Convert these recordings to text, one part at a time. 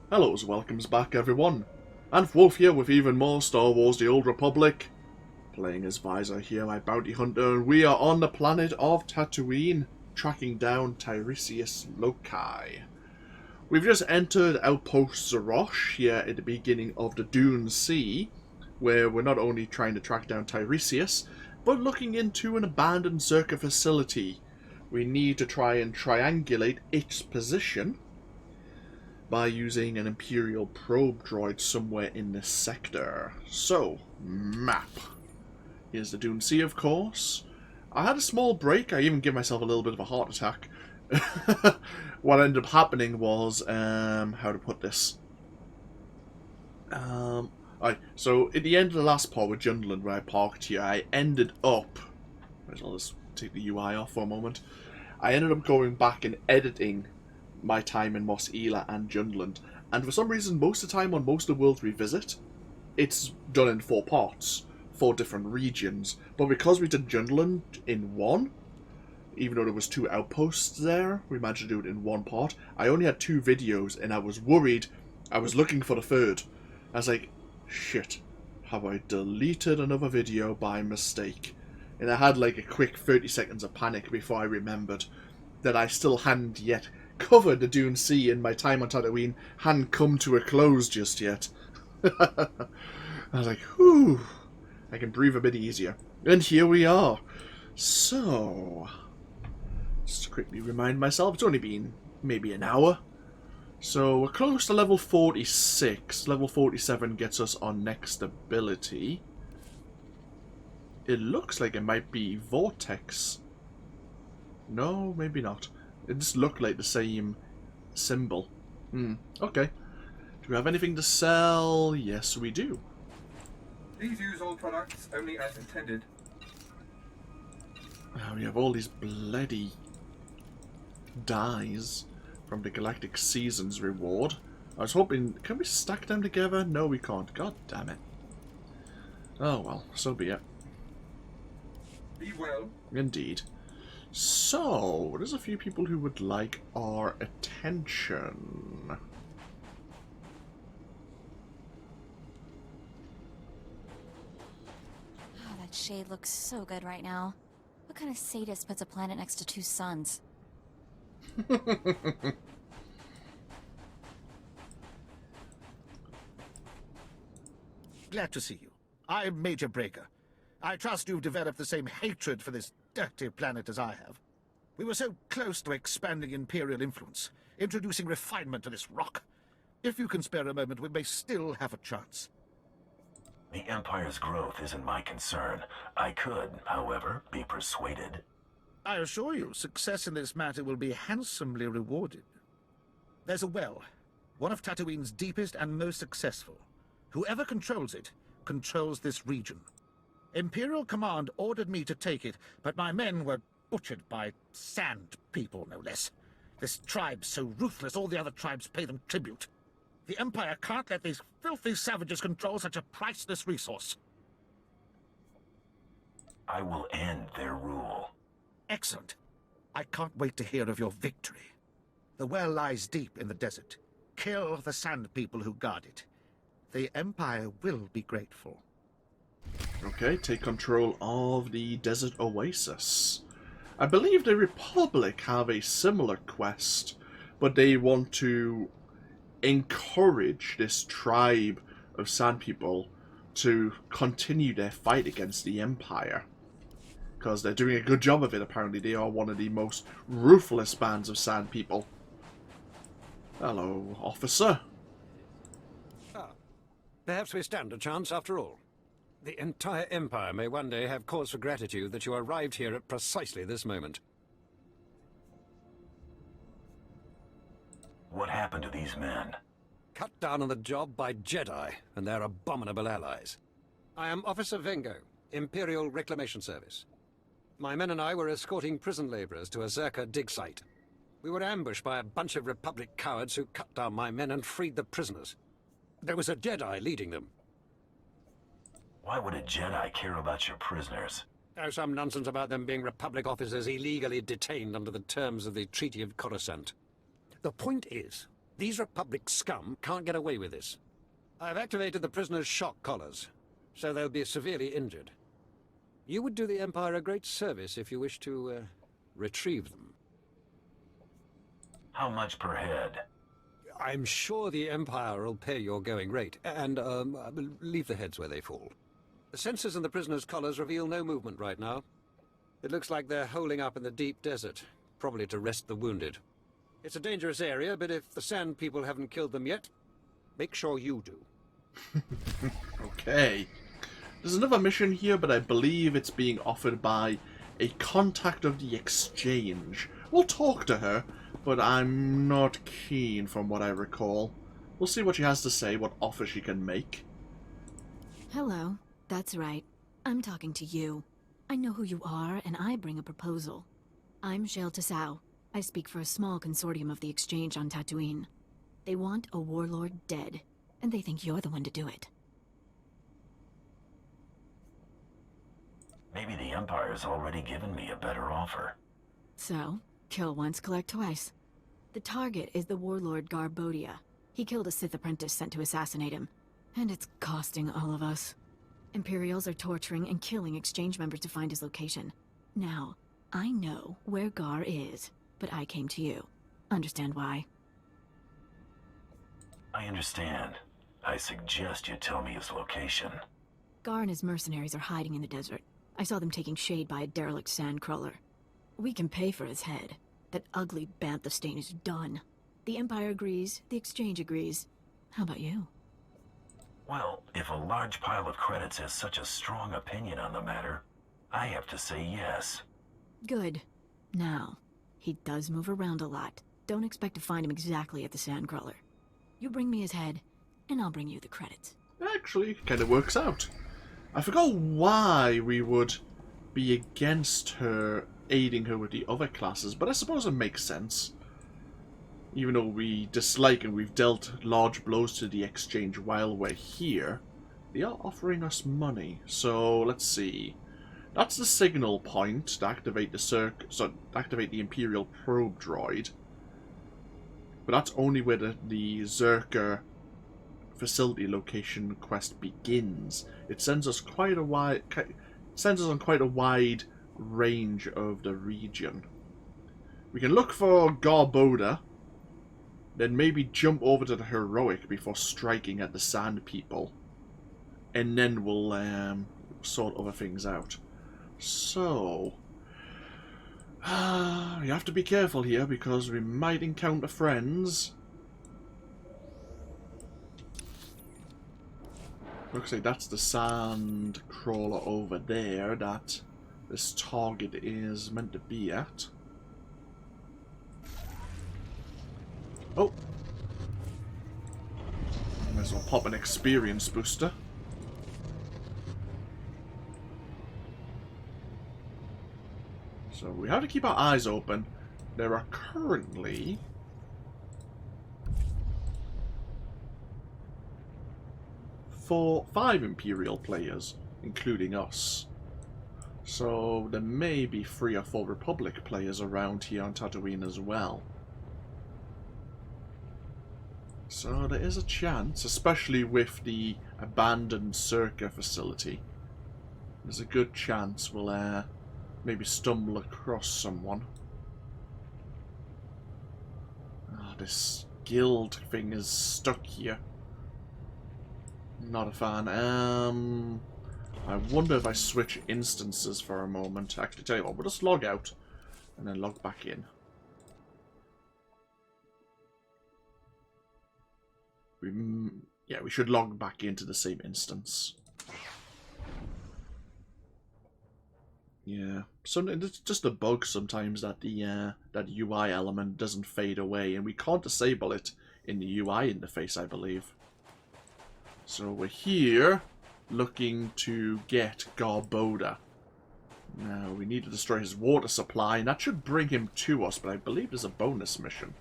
Hello, welcomes back everyone. And Wolf here with even more Star Wars The Old Republic. Playing as Vyi'zur here, my bounty hunter, and we are on the planet of Tatooine, tracking down Tiresias Loci. We've just entered Outpost Zerosh here at the beginning of the Dune Sea, where we're not only trying to track down Tiresias, but looking into an abandoned Zerka facility. We need to try and triangulate its position by using an Imperial probe droid somewhere in this sector. So, map. Here's the Dune Sea, of course. I had a small break. I even gave myself a little bit of a heart attack. What ended up happening was, how to put this? So at the end of the last part with Jundland, where I parked here, I ended up. I'll just take the UI off for a moment. I ended up going back and editing my time in Mos Ela and Jundland, and for some reason, most of the time on most of the worlds we visit, it's done in 4 parts, 4 different regions. But because we did Jundland in one, even though there was 2 outposts there, we managed to do it in 1 part. I only had 2 videos, and I was worried. I was looking for the 3rd. I was like, shit, have I deleted another video by mistake? And I had like a quick 30 seconds of panic before I remembered that I still hadn't yet covered the Dune Sea, and my time on Tatooine hadn't come to a close just yet. I was like, whew, I can breathe a bit easier. And here we are. So, just to quickly remind myself, it's only been maybe an hour. So we're close to level 46. Level 47 gets us our next ability. It looks like it might be Vortex. No, maybe not. It just looked like the same symbol. Okay. Do we have anything to sell? Yes, we do. Please use all products only as intended. We have all these bloody dies from the Galactic Seasons reward. I was hoping... Can we stack them together? No, we can't. God damn it. Oh well, so be it. Be well. Indeed. So, there's a few people who would like our attention. Oh, that shade looks so good right now. What kind of sadist puts a planet next to 2 suns? Glad to see you. I'm Major Breaker. I trust you've developed the same hatred for this dirty planet as I have. We were so close to expanding Imperial influence, introducing refinement to this rock. If you can spare a moment, we may still have a chance. The Empire's growth isn't my concern. I could, however, be persuaded. I assure you, success in this matter will be handsomely rewarded. There's a well, one of Tatooine's deepest and most successful. Whoever controls it, controls this region. Imperial Command ordered me to take it, but my men were butchered by sand people, no less. This tribe's so ruthless, all the other tribes pay them tribute. The Empire can't let these filthy savages control such a priceless resource. I will end their rule. Excellent. I can't wait to hear of your victory. The well lies deep in the desert. Kill the sand people who guard it. The Empire will be grateful. Okay, take control of the Desert Oasis. I believe the Republic have a similar quest, but they want to encourage this tribe of sand people to continue their fight against the Empire. Because they're doing a good job of it, apparently. They are one of the most ruthless bands of sand people. Hello, officer. Perhaps we stand a chance after all. The entire Empire may one day have cause for gratitude that you arrived here at precisely this moment. What happened to these men? Cut down on the job by Jedi and their abominable allies. I am Officer Vengo, Imperial Reclamation Service. My men and I were escorting prison laborers to a Zerka dig site. We were ambushed by a bunch of Republic cowards who cut down my men and freed the prisoners. There was a Jedi leading them. Why would a Jedi care about your prisoners? Oh, some nonsense about them being Republic officers illegally detained under the terms of the Treaty of Coruscant. The point is, These Republic scum can't get away with this. I've activated the prisoners' shock collars, so they'll be severely injured. You would do the Empire a great service if you wish to, retrieve them. How much per head? I'm sure the Empire will pay your going rate, and, leave the heads where they fall. The sensors in the prisoners' collars reveal no movement right now. It looks like they're holing up in the deep desert, probably to rest the wounded. It's a dangerous area, but if the Sand People haven't killed them yet, make sure you do. Okay. There's another mission here, but I believe it's being offered by a contact of the Exchange. We'll talk to her, but I'm not keen from what I recall. We'll see what she has to say, what offer she can make. Hello. That's right. I'm talking to you. I know who you are, and I bring a proposal. I'm SWTOR. I speak for a small consortium of the Exchange on Tatooine. They want a warlord dead, and they think you're the one to do it. Maybe the Empire's already given me a better offer. So, kill once, collect twice. The target is the warlord Garbodia. He killed a Sith apprentice sent to assassinate him, and it's costing all of us. Imperials are torturing and killing Exchange members to find his location. Now, I know where Gar is, but I came to you. Understand why? I understand. I suggest you tell me his location. Gar and his mercenaries are hiding in the desert. I saw them taking shade by a derelict sandcrawler. We can pay for his head. That ugly bantha stain is done. The Empire agrees, the Exchange agrees. How about you? Well, if a large pile of credits has such a strong opinion on the matter, I have to say yes. Good. Now, he does move around a lot. Don't expect to find him exactly at the sandcrawler. You bring me his head, and I'll bring you the credits. Actually, it kind of works out. I forgot why we would be against her aiding her with the other classes, but I suppose it makes sense. Even though we dislike and we've dealt large blows to the Exchange while we're here, they are offering us money. So, let's see. That's the signal point to activate the activate the Imperial probe droid. But that's only where the Zerker facility location quest begins. It sends us quite a wide on quite a wide range of the region. We can look for Garboda, then maybe jump over to the Heroic before striking at the Sand People, and then we'll sort other things out. So, you have to be careful here because we might encounter friends. Looks like that's the sand crawler over there that this target is meant to be at. Oh! Might as well pop an experience booster. So we have to keep our eyes open. There are currently 5 Imperial players, including us. So there may be 3 or 4 Republic players around here on Tatooine as well. So there is a chance, especially with the abandoned Zerker facility. There's a good chance we'll maybe stumble across someone. Ah, this guild thing is stuck here. Not a fan. I wonder if I switch instances for a moment. Actually, tell you what, we'll just log out and then log back in. We should log back into the same instance. Yeah, it's just a bug sometimes that the that UI element doesn't fade away, and we can't disable it in the UI interface, I believe. So we're here looking to get Garboda. Now we need to destroy his water supply, and that should bring him to us, but I believe there's a bonus mission.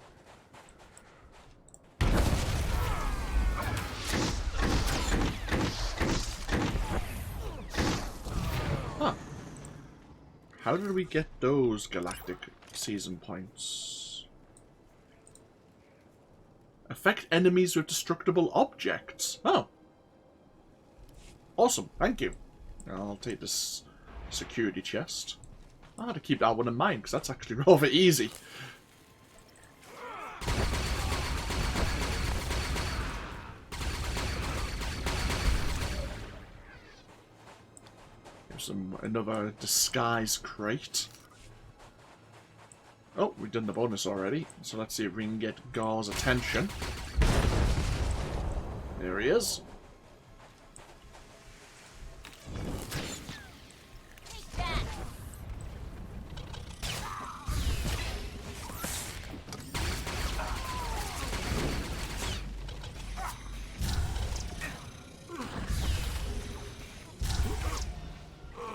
Huh. How did we get those galactic season points? Affect enemies with destructible objects. Oh. Awesome, thank you. I'll take this security chest. I had to keep that one in mind, because that's actually rather easy. Here's another disguise crate. Oh, we've done the bonus already, so let's see if we can get Gar's attention. There he is.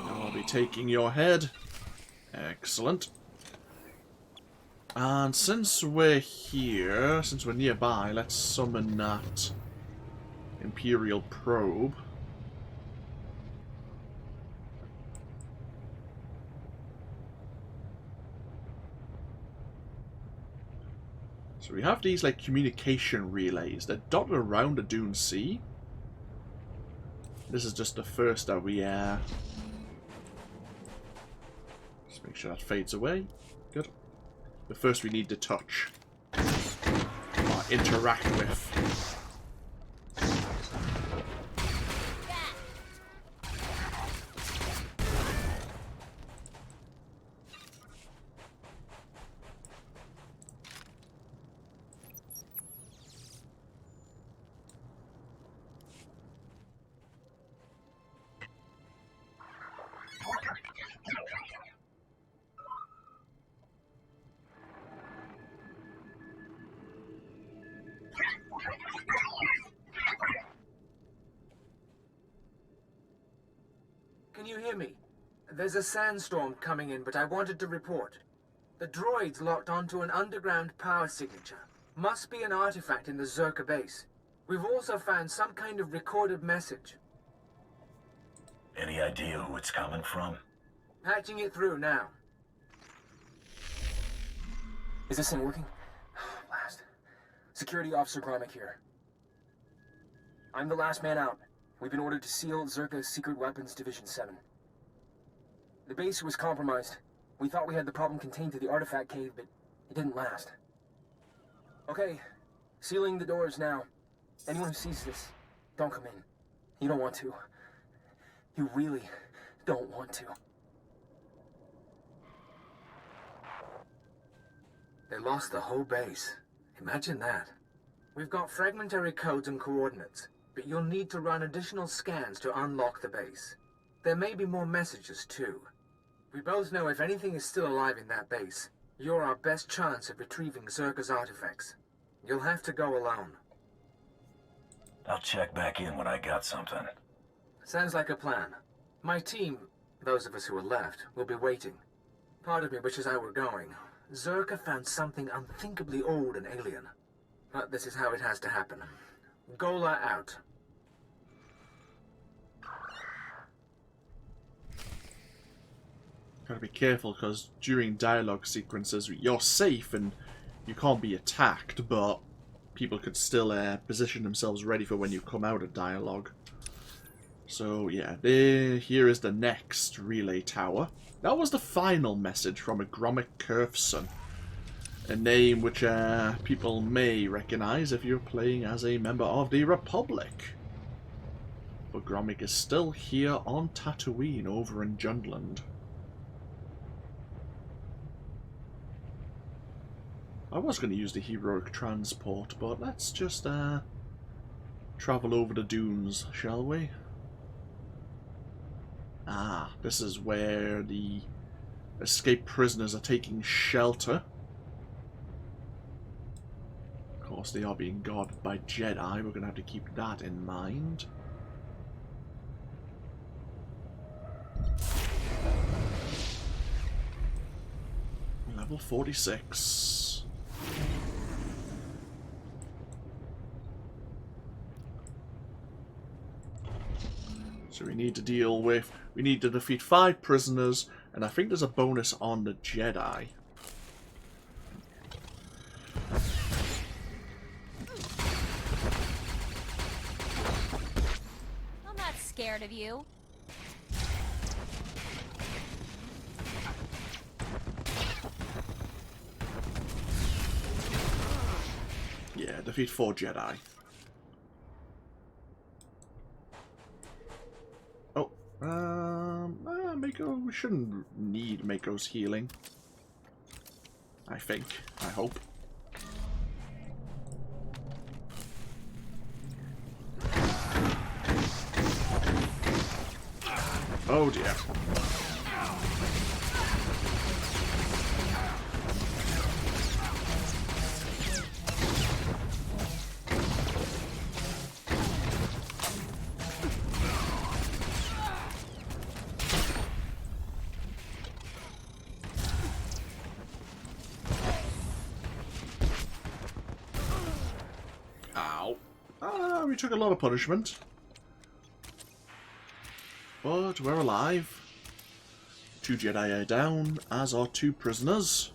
I'll be taking your head. Excellent. And since we're here, since we're nearby, let's summon that Imperial probe. So we have these like communication relays that dotted around the Dune Sea. This is just the first that we just make sure that fades away. Good. But first we need to touch or interact with. Can you hear me? There's a sandstorm coming in, but I wanted to report. The droid's locked onto an underground power signature. Must be an artifact in the Zerka base. We've also found some kind of recorded message. Any idea who it's coming from? Patching it through now. Is this thing working? Blast. Security Officer Gromik here. I'm the last man out. We've been ordered to seal Zerka's Secret Weapons Division 7. The base was compromised. We thought we had the problem contained to the artifact cave, but it didn't last. Okay, sealing the doors now. Anyone who sees this, don't come in. You don't want to. You really don't want to. They lost the whole base. Imagine that. We've got fragmentary codes and coordinates, but you'll need to run additional scans to unlock the base. There may be more messages, too. We both know if anything is still alive in that base, you're our best chance of retrieving Zerka's artifacts. You'll have to go alone. I'll check back in when I got something. Sounds like a plan. My team, those of us who are left, will be waiting. Part of me wishes I were going. Zerka found something unthinkably old and alien. But this is how it has to happen. Gola out. Gotta be careful, because during dialogue sequences, you're safe and you can't be attacked, but people could still position themselves ready for when you come out of dialogue. So yeah, here is the next relay tower. That was the final message from a Gromik Curfson, a name which people may recognize if you're playing as a member of the Republic. But Gromik is still here on Tatooine over in Jundland. I was going to use the heroic transport, but let's just travel over the dunes, shall we? Ah, this is where the escaped prisoners are taking shelter. Of course, they are being guarded by Jedi. We're going to have to keep that in mind. Level 46. So we need to defeat 5 prisoners, and I think there's a bonus on the Jedi. scared of you. Yeah, defeat 4 Jedi. Oh, Mako, we shouldn't need Mako's healing. I think. I hope. Oh dear. Ow. We took a lot of punishment. But we're alive. 2 Jedi are down, as are 2 prisoners.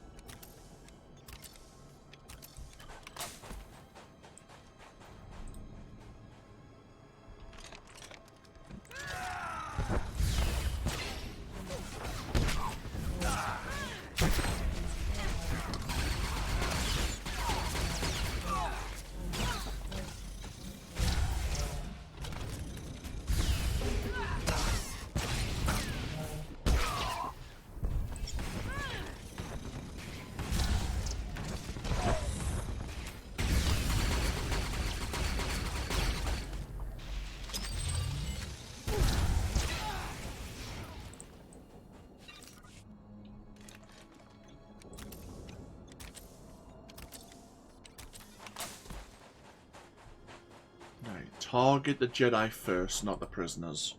Right, target the Jedi first, not the prisoners.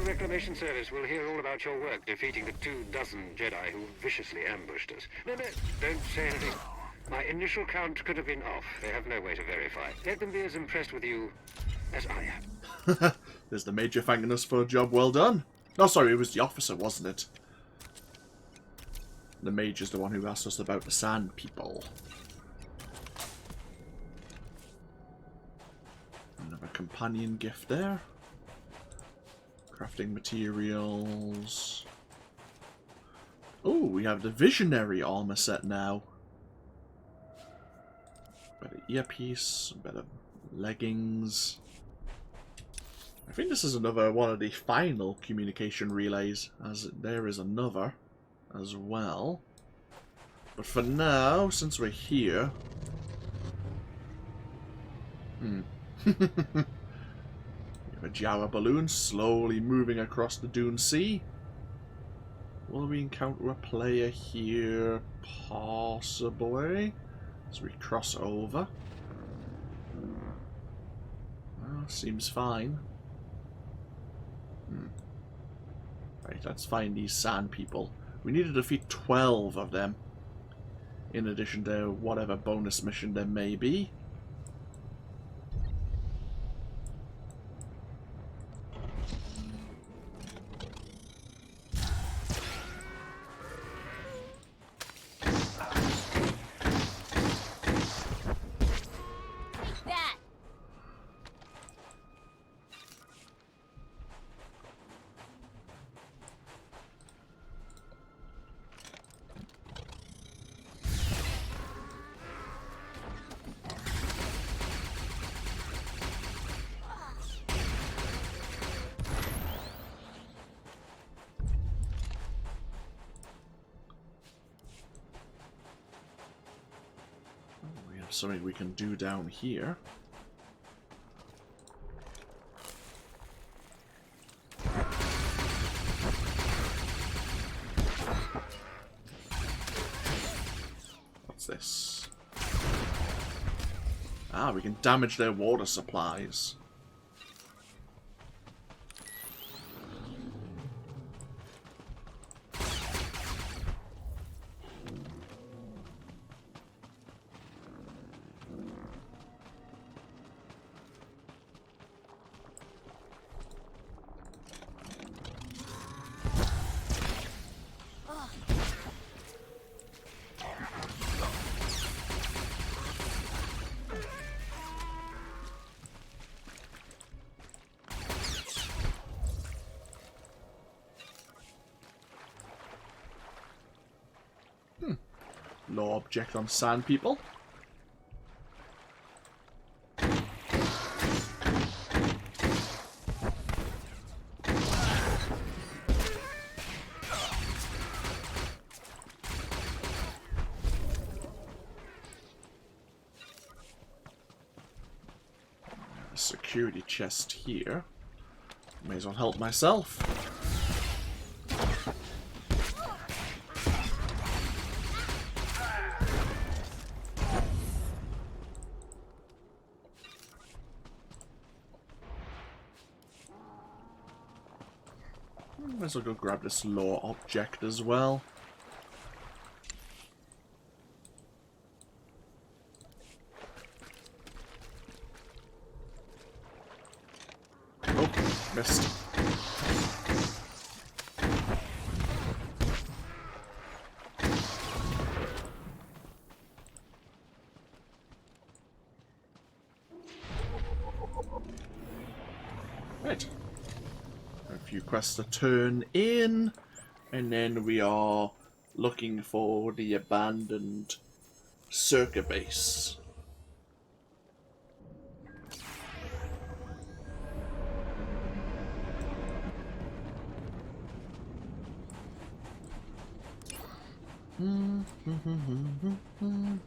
Reclamation Service will hear all about your work defeating the 24 Jedi who viciously ambushed us. No, don't say anything. My initial count could have been off. They have no way to verify. Let them be as impressed with you as I am. There's the Major thanking us for a job well done. No, sorry, it was the officer, wasn't it? The Major's the one who asked us about the Sand People. Another companion gift there. Crafting materials. Oh, we have the Visionary armor set now. Better earpiece, better leggings. I think this is another one of the final communication relays, as there is another as well. But for now, since we're here... a Jawa balloon slowly moving across the Dune Sea. Will we encounter a player here? Possibly. As we cross over. Well, seems fine. Right, let's find these Sand People. We need to defeat 12 of them. In addition to whatever bonus mission there may be. Something we can do down here. What's this? Ah, we can damage their water supplies. low object on sand people. Security chest here. May as well help myself. Might as well go grab this lower object as well. Oh, missed. Right. A few quests to turn in, and then we are looking for the abandoned Circa base.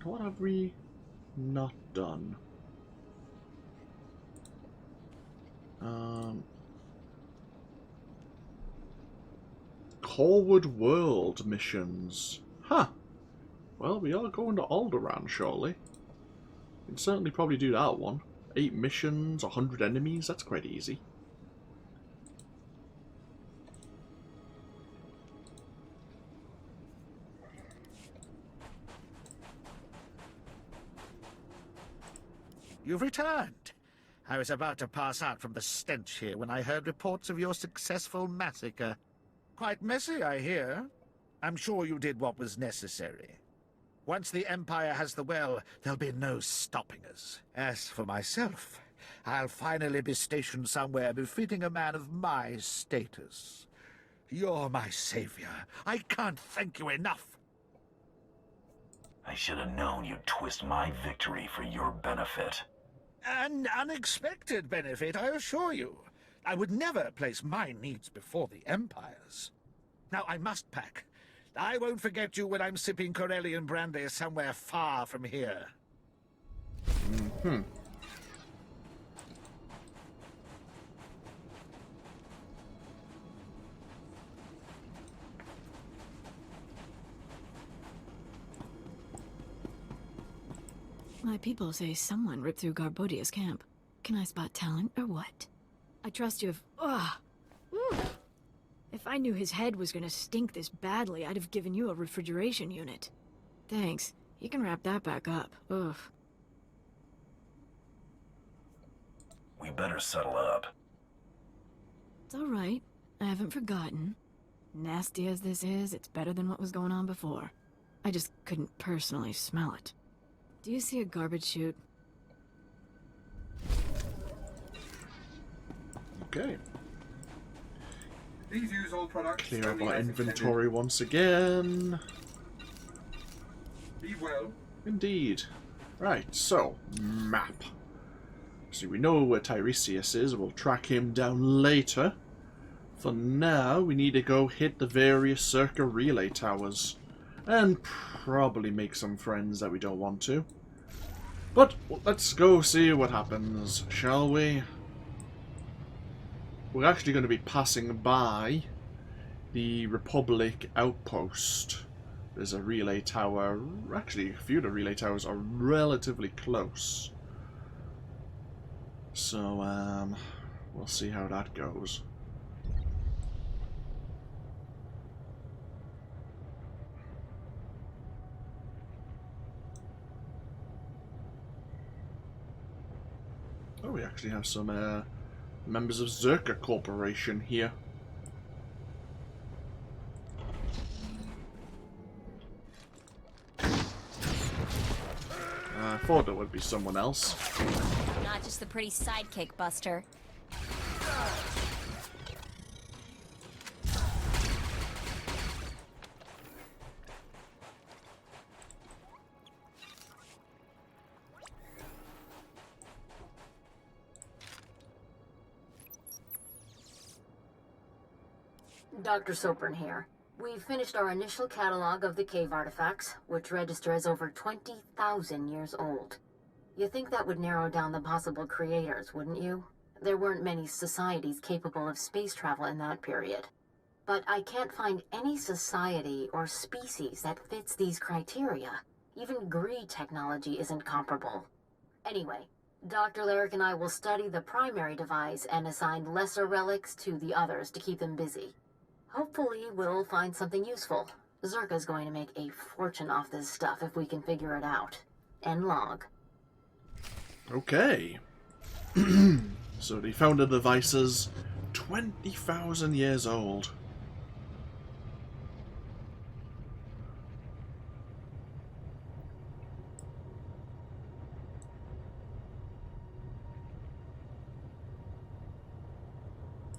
What have we not done? Corwood World missions. Huh. Well, we are going to Alderaan, surely. We can certainly probably do that one. 8 missions, 100 enemies, that's quite easy. You've returned. I was about to pass out from the stench here when I heard reports of your successful massacre. Quite messy, I hear. I'm sure you did what was necessary. Once the Empire has the well, there'll be no stopping us. As for myself, I'll finally be stationed somewhere befitting a man of my status. You're my savior. I can't thank you enough. I should have known you'd twist my victory for your benefit. An unexpected benefit, I assure you. I would never place my needs before the Empire's. Now, I must pack. I won't forget you when I'm sipping Corellian brandy somewhere far from here. My people say someone ripped through Garbodia's camp. Can I spot talent or what? I trust you if... If I knew his head was gonna stink this badly, I'd have given you a refrigeration unit. Thanks. You can wrap that back up. Ugh. We better settle up. It's all right. I haven't forgotten. Nasty as this is, it's better than what was going on before. I just couldn't personally smell it. Do you see a garbage chute? Okay. Please use all products Clear up only our as inventory once again. intended. Be well. Indeed. Right, so, map. So we know where Tiresias is, we'll track him down later. For now, we need to go hit the various Circa relay towers. And probably make some friends that we don't want to. But let's go see what happens, shall we? We're actually going to be passing by the Republic outpost. There's a relay tower. Actually, a few of the relay towers are relatively close. So, we'll see how that goes. Oh, we actually have some members of Zerka Corporation here. I thought it would be someone else. Not just the pretty sidekick, Buster. Dr. Sopran here. We've finished our initial catalog of the cave artifacts, which register as over 20,000 years old. You think that would narrow down the possible creators, wouldn't you? There weren't many societies capable of space travel in that period. But I can't find any society or species that fits these criteria. Even Gree technology isn't comparable. Anyway, Dr. Lyric and I will study the primary device and assign lesser relics to the others to keep them busy. Hopefully, we'll find something useful. Zerka's going to make a fortune off this stuff if we can figure it out. End log. Okay. So they found the devices 20,000 years old.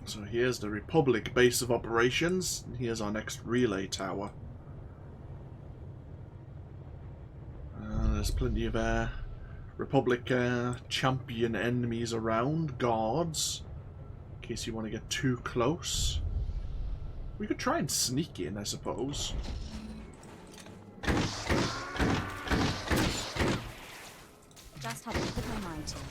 So here's the Republic base of operations, and here's our next relay tower. There's plenty of Republic champion enemies around, guards, in case you want to get too close. We could try and sneak in, I suppose. Just had to put my mind to it.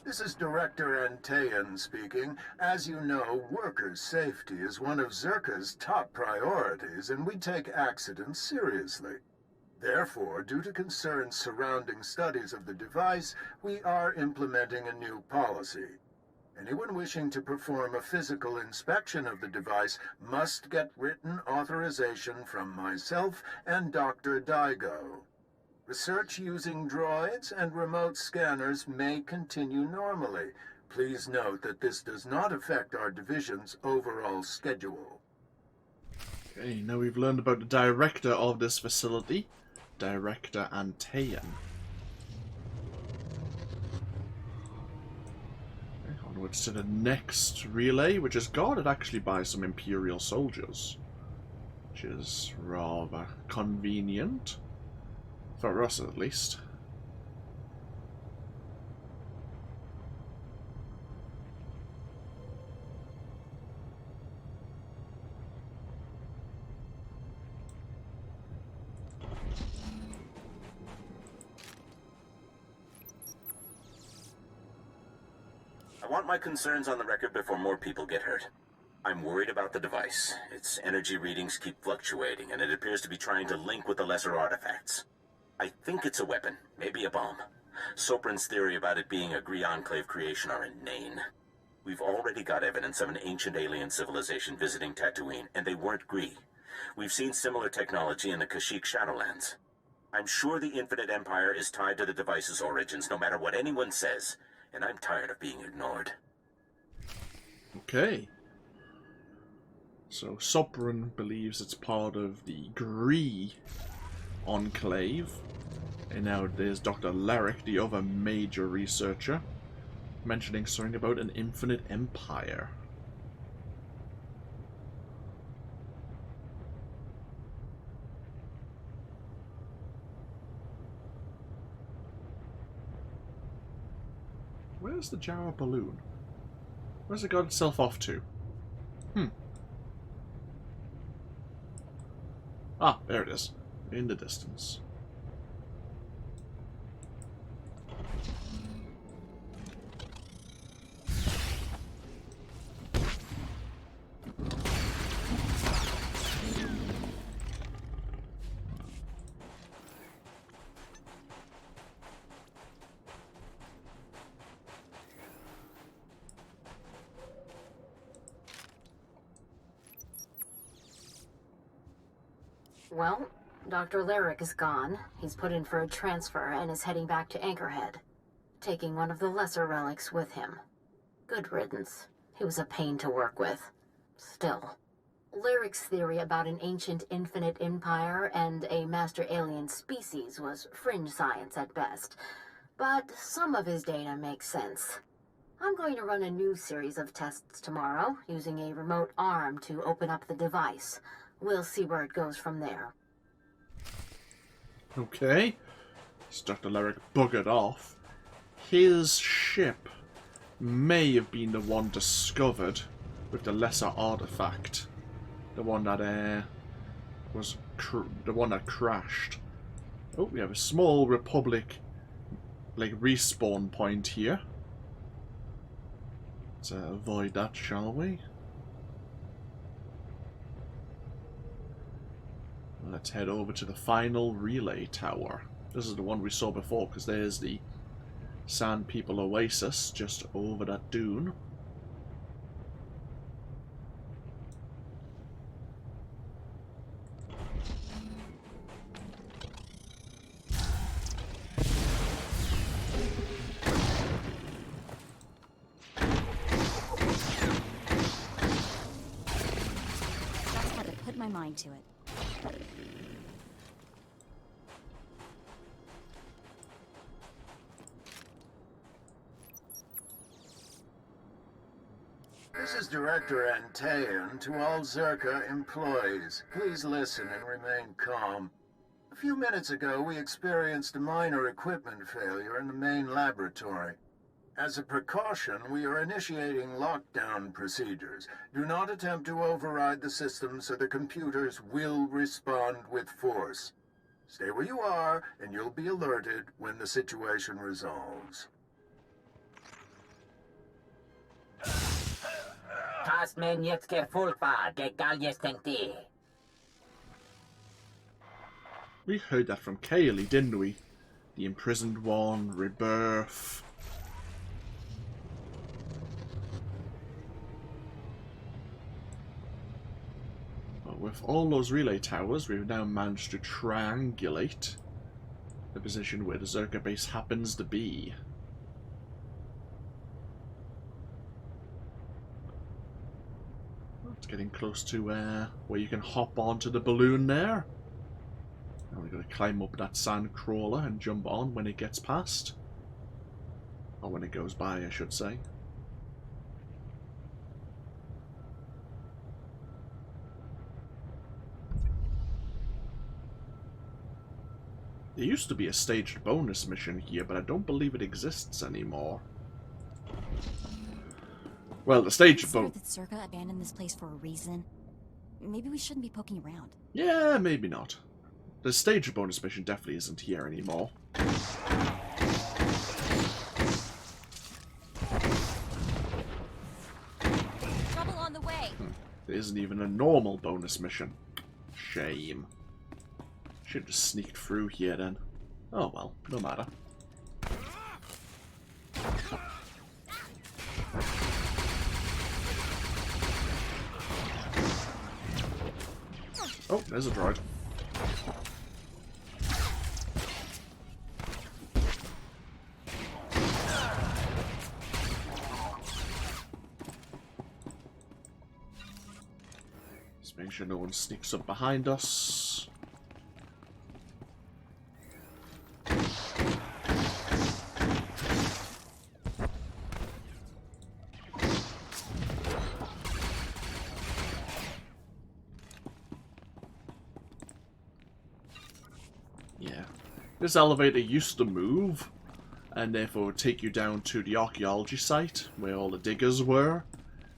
This is Director Antaean speaking. As you know, worker safety is one of Zerka's top priorities, and we take accidents seriously. Therefore, due to concerns surrounding studies of the device, we are implementing a new policy. Anyone wishing to perform a physical inspection of the device must get written authorization from myself and Dr. Daigo. Research using droids and remote scanners may continue normally. Please note that this does not affect our division's overall schedule. Okay, now we've learned about the director of this facility, Director Antaean. Okay, onwards to the next relay, which is guarded actually by some Imperial soldiers, which is rather convenient. For us, at least. I want my concerns on the record before more people get hurt. I'm worried about the device. Its energy readings keep fluctuating, and it appears to be trying to link with the lesser artifacts. I think it's a weapon, maybe a bomb. Sopran's theory about it being a Gree Enclave creation are inane. We've already got evidence of an ancient alien civilization visiting Tatooine, and they weren't Gree. We've seen similar technology in the Kashyyyk Shadowlands. I'm sure the Infinite Empire is tied to the device's origins, no matter what anyone says, and I'm tired of being ignored. Okay. So Sopran believes it's part of the Gree Enclave, and now there's Dr. Lyric, the other major researcher, mentioning something about an infinite empire. Where's the Jawa balloon? Where's it got itself off to? Ah, there it is. In the distance. Well, Dr. Lyric is gone. He's put in for a transfer and is heading back to Anchorhead, taking one of the lesser relics with him. Good riddance. He was a pain to work with. Still. Lyric's theory about an ancient infinite empire and a master alien species was fringe science at best, but some of his data makes sense. I'm going to run a new series of tests tomorrow, using a remote arm to open up the device. We'll see where it goes from there. Okay. So Dr. Lyric buggered off. His ship may have been the one discovered with the lesser artifact. The one that was the one that crashed. Oh, we have a small Republic like respawn point here. Let's avoid that, shall we? Let's head over to the final relay tower. This is the one we saw before, because there's the Sand People Oasis just over that dune. That's how to put my mind to it. This is Director Antaean to all Zerka employees. Please listen and remain calm. A few minutes ago, we experienced a minor equipment failure in the main laboratory. As a precaution, we are initiating lockdown procedures. Do not attempt to override the system, so the computers will respond with force. Stay where you are, and you'll be alerted when the situation resolves. We heard that from Kaylee, didn't we? The imprisoned one, rebirth. Well, with all those relay towers, we've now managed to triangulate the position where the Zerka base happens to be. It's getting close to where you can hop onto the balloon there. Now we've got to climb up that sand crawler and jump on when it gets past. Or when it goes by, I should say. There used to be a staged bonus mission here, but I don't believe it exists anymore. Well, the staged bonus... that Zerka abandoned this place for a reason. Maybe we shouldn't be poking around. Yeah, maybe not. The staged bonus mission definitely isn't here anymore. Trouble on the way! There isn't even a normal bonus mission. Shame. Should have just sneaked through here then. Oh well, no matter. Oh, there's a droid. Just make sure no one sneaks up behind us. This elevator used to move, and therefore would take you down to the archaeology site, where all the diggers were.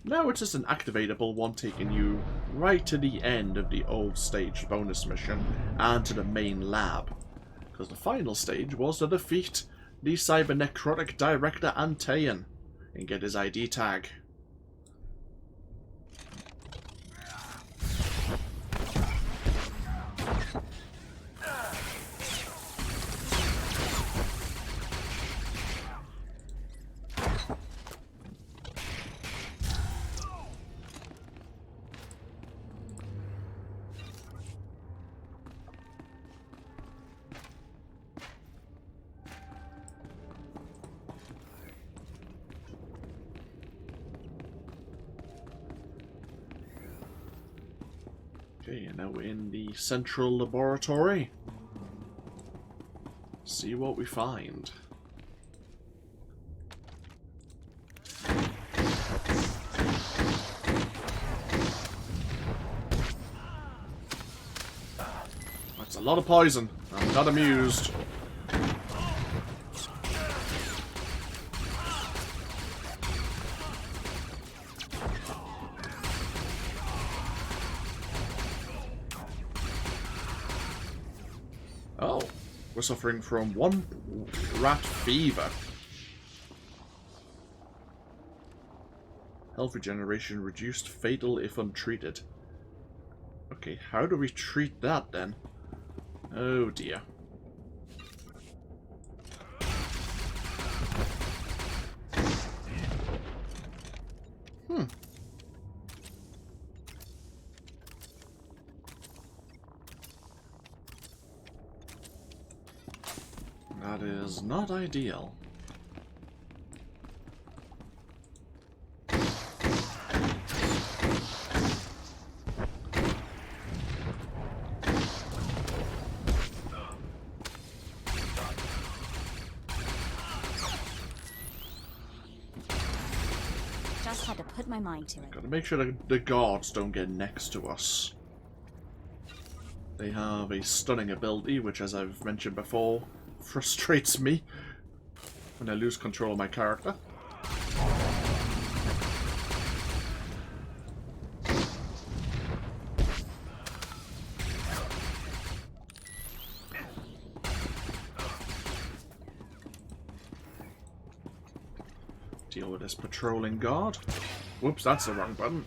Now it's just an activatable one taking you right to the end of the old stage bonus mission, and to the main lab. Because the final stage was to defeat the cybernecrotic director Antaean, and get his ID tag. Okay, and now we're in the central laboratory. See what we find. lot of poison. I'm not amused. Oh, we're suffering from one rat fever. Health regeneration reduced, fatal if untreated. Okay, how do we treat that then? Oh dear. That is not ideal. Just had to put my mind to it. Gotta make sure the guards don't get next to us. They have a stunning ability, which, as I've mentioned before, frustrates me when I lose control of my character. Deal with this patrolling guard. Whoops, that's the wrong button.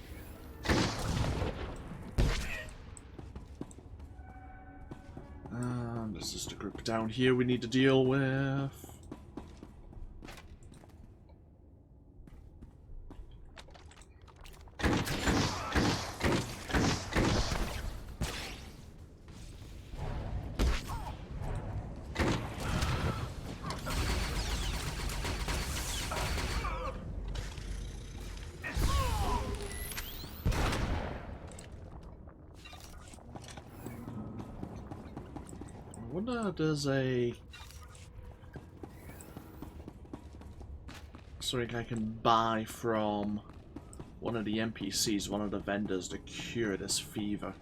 There's just a group down here we need to deal with. I wonder if there's something I can buy from one of the NPCs, one of the vendors, to cure this fever.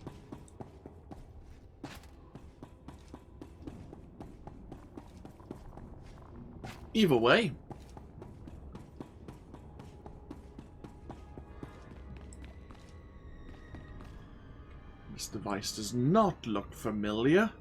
Either way, this device does not look familiar.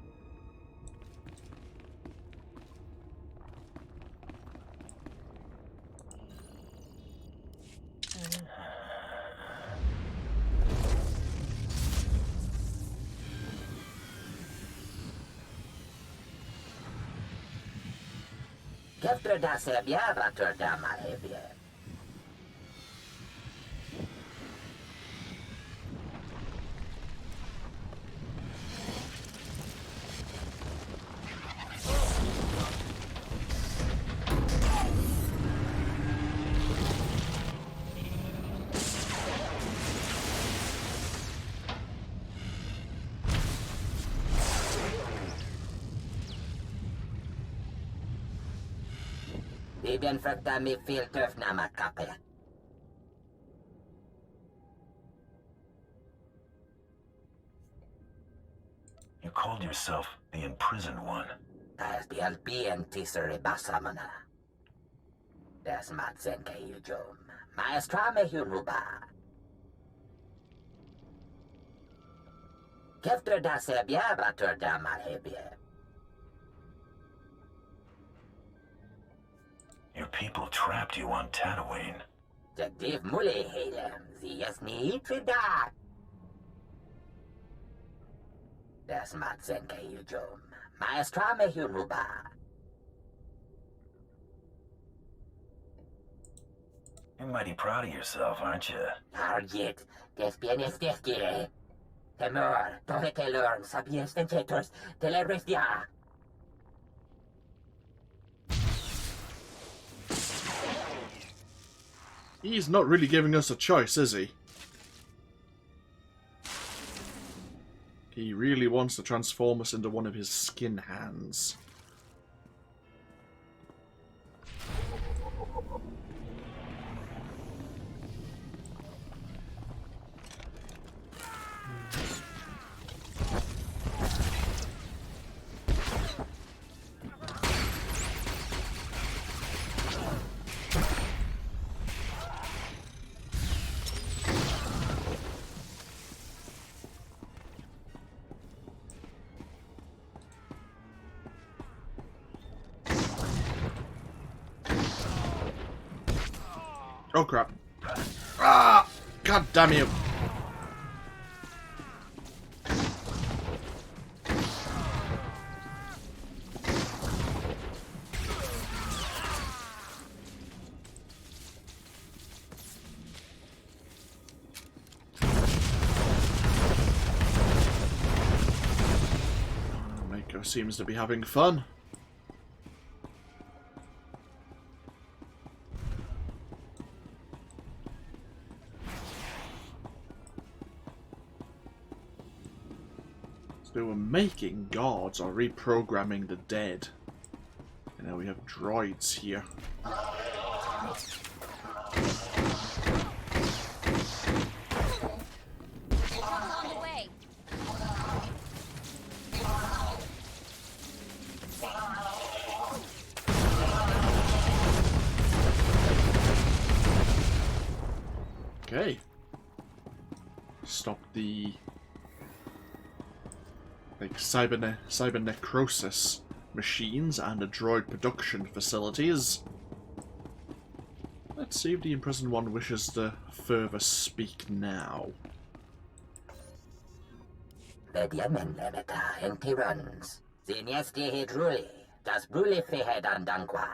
You called yourself the imprisoned one. Your people trapped you on Tatooine. You're mighty proud of yourself, aren't you? He's not really giving us a choice, is he? He really wants to transform us into one of his skin hands. Oh crap. Ah! God damn you! Mako seems to be having fun. So we're making gods or reprogramming the dead. And now we have droids here. On the way. Okay. Stop the cyber necrosis machines and the droid production facilities. Let's see if the imprisoned one wishes to further speak now. Vediamen lemeta entirans. Zinesti hidruli. Das bruli fehed andankwa.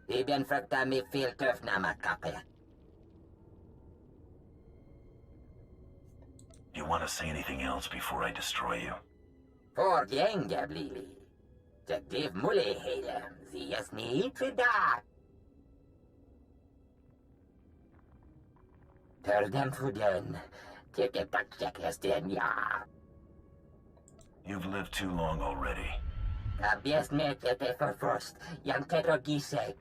Ibn fracta mi filter namakape. You want to say anything else before I destroy you? For genge blili. Jagdiv muli helem. Ziasni trida. Terdem fuden. Tike pakjak esten ya. You've lived too long already. Kabies me kete for first. Yang tetro gise.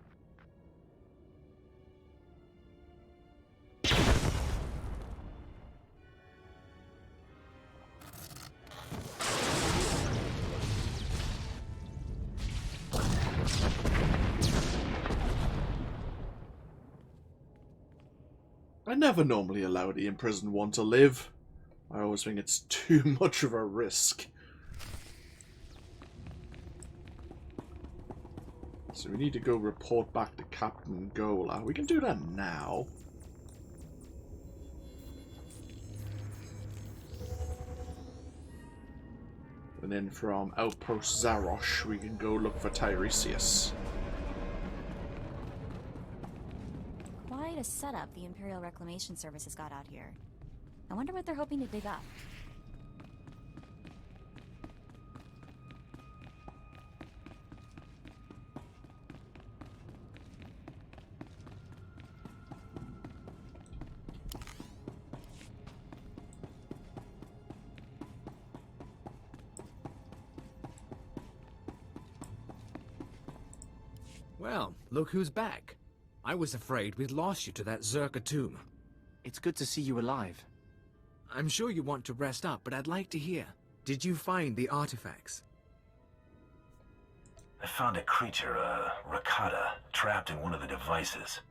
I never normally allow the imprisoned one to live. I always think it's too much of a risk. So we need to go report back to Captain Gola. We can do that now. And then from Outpost Zarosh, we can go look for Tiresias. Quite a setup the Imperial Reclamation Service has got out here. I wonder what they're hoping to dig up. Well, look who's back. I was afraid we'd lost you to that Zerka tomb. It's good to see you alive. I'm sure you want to rest up, but I'd like to hear. Did you find the artifacts? I found a creature, a Rakata, trapped in one of the devices.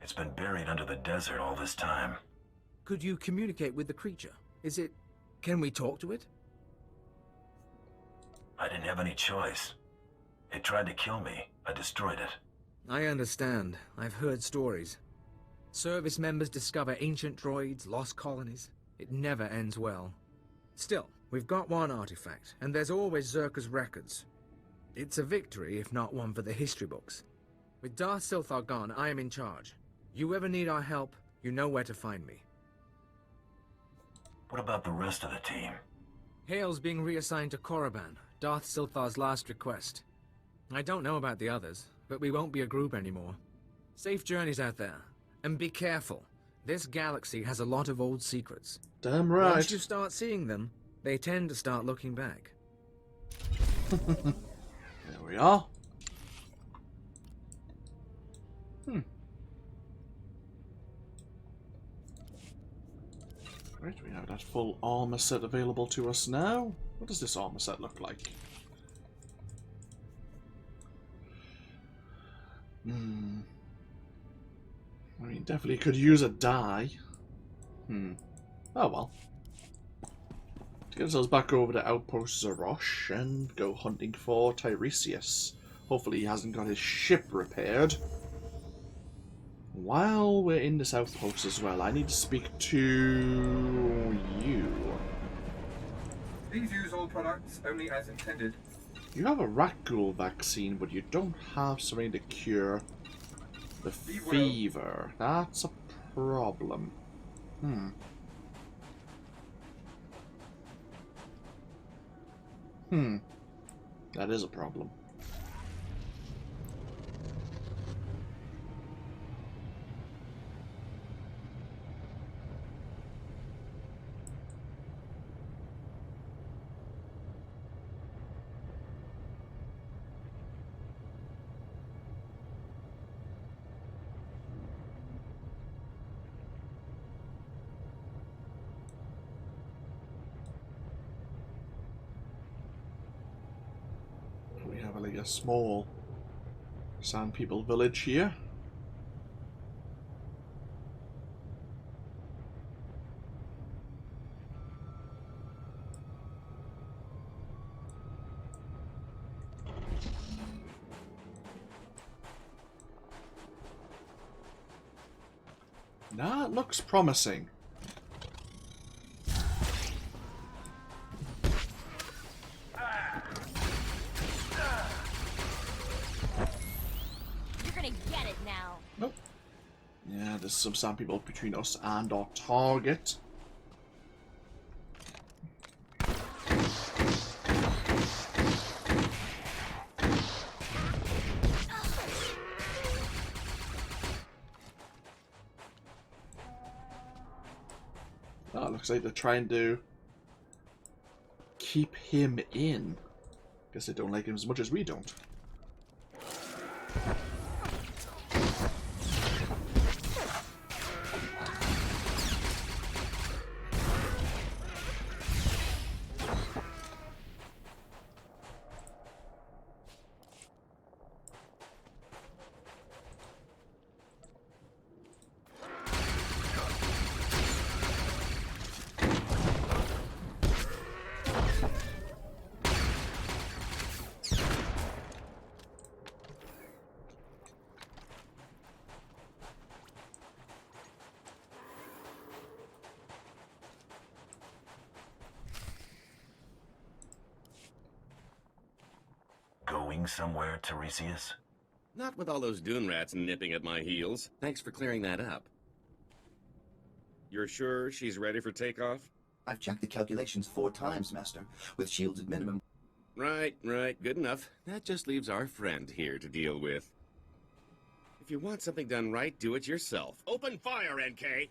It's been buried under the desert all this time. Could you communicate with the creature? Is it... Can we talk to it? I didn't have any choice. It tried to kill me. I destroyed it. I understand. I've heard stories. Service members discover ancient droids, lost colonies. It never ends well. Still, we've got one artifact, and there's always Zerka's records. It's a victory, if not one for the history books. With Darth SWTOR gone, I am in charge. You ever need our help, you know where to find me. What about the rest of the team? Hale's being reassigned to Korriban, Darth SWTOR's last request. I don't know about the others, but we won't be a group anymore. Safe journeys out there, and be careful. This galaxy has a lot of old secrets. Damn right. Once you start seeing them, they tend to start looking back. There we are. Right, we have that full armor set available to us now. What does this armor set look like? I mean, definitely could use a dye. Oh well. To get ourselves back over to Outpost Zarosh and go hunting for Tiresias. Hopefully he hasn't got his ship repaired. While we're in this outpost as well, I need to speak to you. Please use all products only as intended. You have a rat ghoul vaccine, but you don't have something to cure the fever. That's a problem. That is a problem. We have like a small Sand People village here. That looks promising. Nope. Yeah, there's some Sand People between us and our target. Oh, it looks like they're trying to keep him in. Guess they don't like him as much as we don't. Going somewhere, Tiresias? Not with all those dune rats nipping at my heels. Thanks for clearing that up. You're sure she's ready for takeoff? I've checked the calculations 4 times, Master, with shields at minimum. Right. Good enough. That just leaves our friend here to deal with. If you want something done right, do it yourself. Open fire, NK!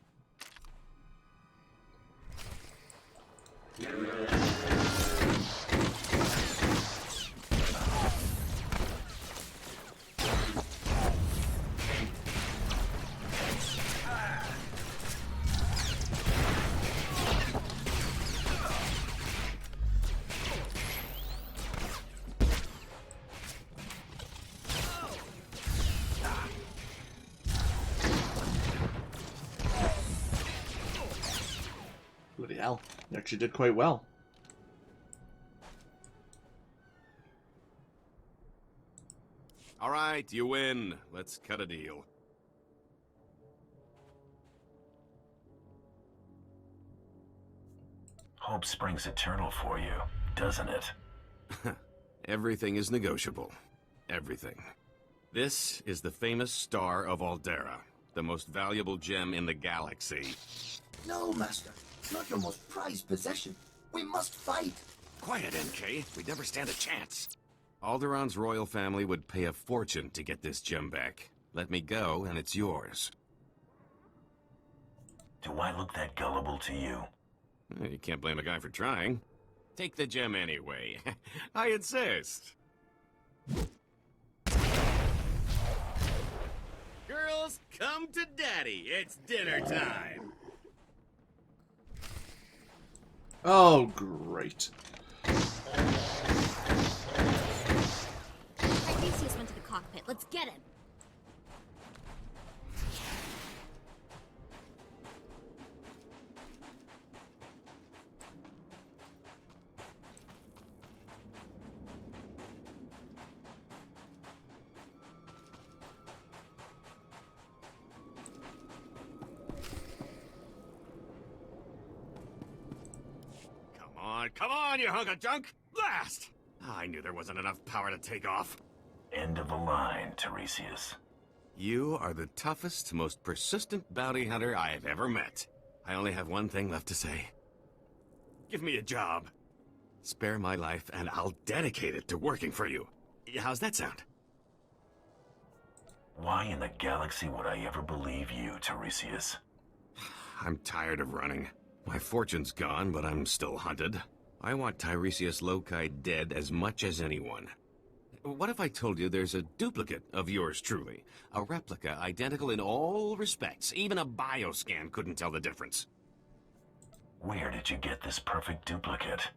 Bloody hell, you actually did quite well. All right, you win. Let's cut a deal. Hope springs eternal for you, doesn't it? Everything is negotiable. Everything. This is the famous Star of Aldera, the most valuable gem in the galaxy. No, Master. It's not your most prized possession. We must fight. Quiet, NK. We'd never stand a chance. Alderaa's royal family would pay a fortune to get this gem back. Let me go, and it's yours. Do I look that gullible to you? You can't blame a guy for trying. Take the gem anyway. I insist. Girls, come to Daddy. It's dinner time. Oh, great. Tiresias went to the cockpit. Let's get him. Come on, you hunk of junk! Blast! I knew there wasn't enough power to take off. End of the line, Tiresias. You are the toughest, most persistent bounty hunter I have ever met. I only have one thing left to say. Give me a job. Spare my life, and I'll dedicate it to working for you. How's that sound? Why in the galaxy would I ever believe you, Tiresias? I'm tired of running. My fortune's gone, but I'm still hunted. I want Tiresias Loci dead as much as anyone. What if I told you there's a duplicate of yours truly? A replica identical in all respects. Even a bioscan couldn't tell the difference. Where did you get this perfect duplicate?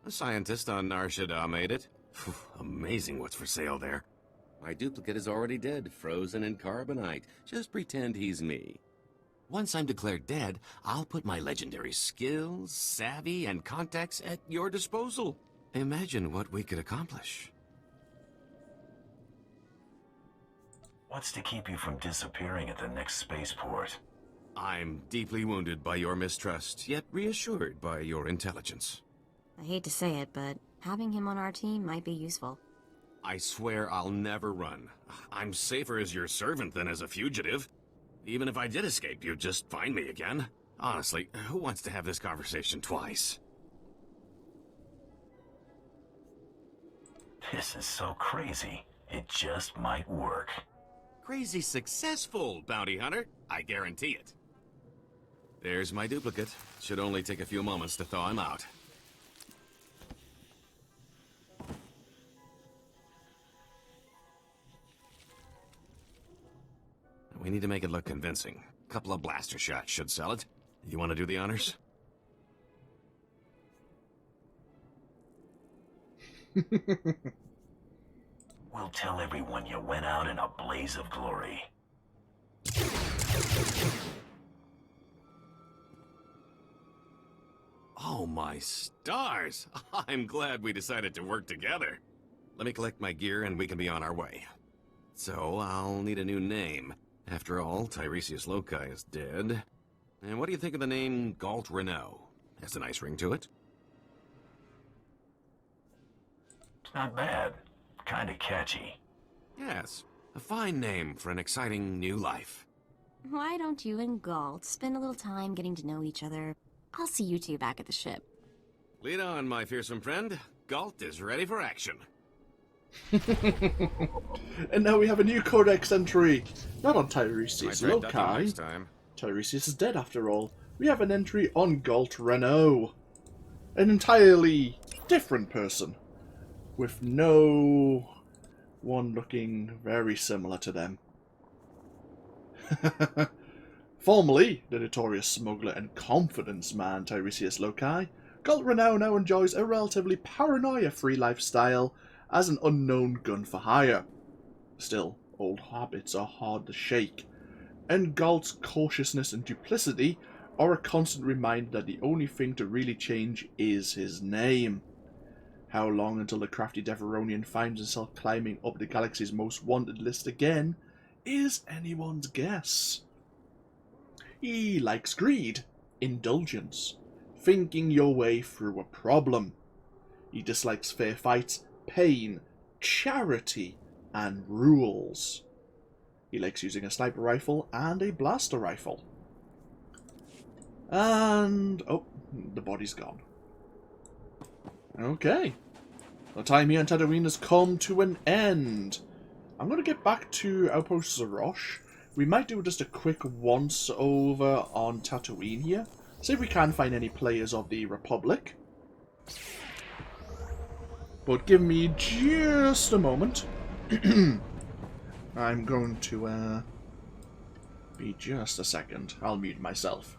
A scientist on Nar Shaddaa made it. Amazing what's for sale there. My duplicate is already dead, frozen in carbonite. Just pretend he's me. Once I'm declared dead, I'll put my legendary skills, savvy, and contacts at your disposal. Imagine what we could accomplish. What's to keep you from disappearing at the next spaceport? I'm deeply wounded by your mistrust, yet reassured by your intelligence. I hate to say it, but having him on our team might be useful. I swear I'll never run. I'm safer as your servant than as a fugitive. Even if I did escape, you'd just find me again. Honestly, who wants to have this conversation twice? This is so crazy. It just might work. Crazy successful, bounty hunter. I guarantee it. There's my duplicate. Should only take a few moments to thaw him out. We need to make it look convincing. A couple of blaster shots should sell it. You want to do the honors? We'll tell everyone you went out in a blaze of glory. Oh my stars! I'm glad we decided to work together. Let me collect my gear and we can be on our way. So, I'll need a new name. After all, Tiresias Loci is dead. And what do you think of the name Galt Renault? Has a nice ring to it. It's not bad. Kinda catchy. Yes, a fine name for an exciting new life. Why don't you and Galt spend a little time getting to know each other? I'll see you two back at the ship. Lead on, my fearsome friend. Galt is ready for action. And now we have a new codex entry. Not on Tiresias I tried ducking Loci. last time. Tiresias is dead after all. We have an entry on Galt Renault. An entirely different person. With no one looking very similar to them. Formerly the notorious smuggler and confidence man Tiresias Loci, Galt Renault now enjoys a relatively paranoia-free lifestyle as an unknown gun for hire. Still, old habits are hard to shake, and Galt's cautiousness and duplicity are a constant reminder that the only thing to really change is his name. How long until the crafty Deveronian finds himself climbing up the galaxy's most wanted list again is anyone's guess. He likes greed, indulgence, thinking your way through a problem. He dislikes fair fights, pain, charity, and rules. He likes using a sniper rifle and a blaster rifle. And... oh, the body's gone. Okay. The time here on Tatooine has come to an end. I'm going to get back to Outpost Zarosh. We might do just a quick once-over on Tatooine here. See if we can find any players of the Republic. But give me just a moment. I'm going to be just a second. I'll mute myself.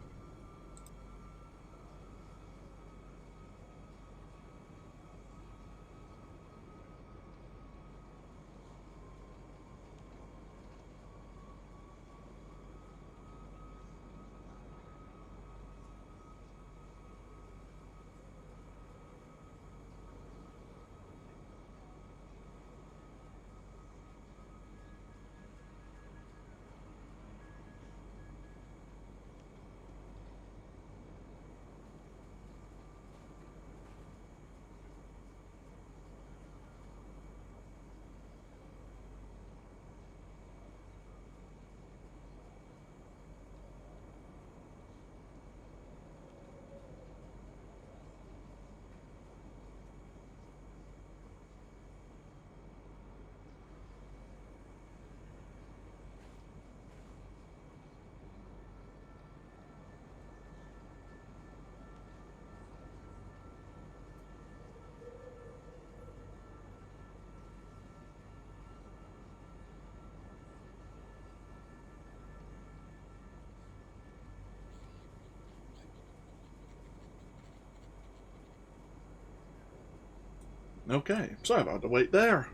Okay, sorry about the wait there.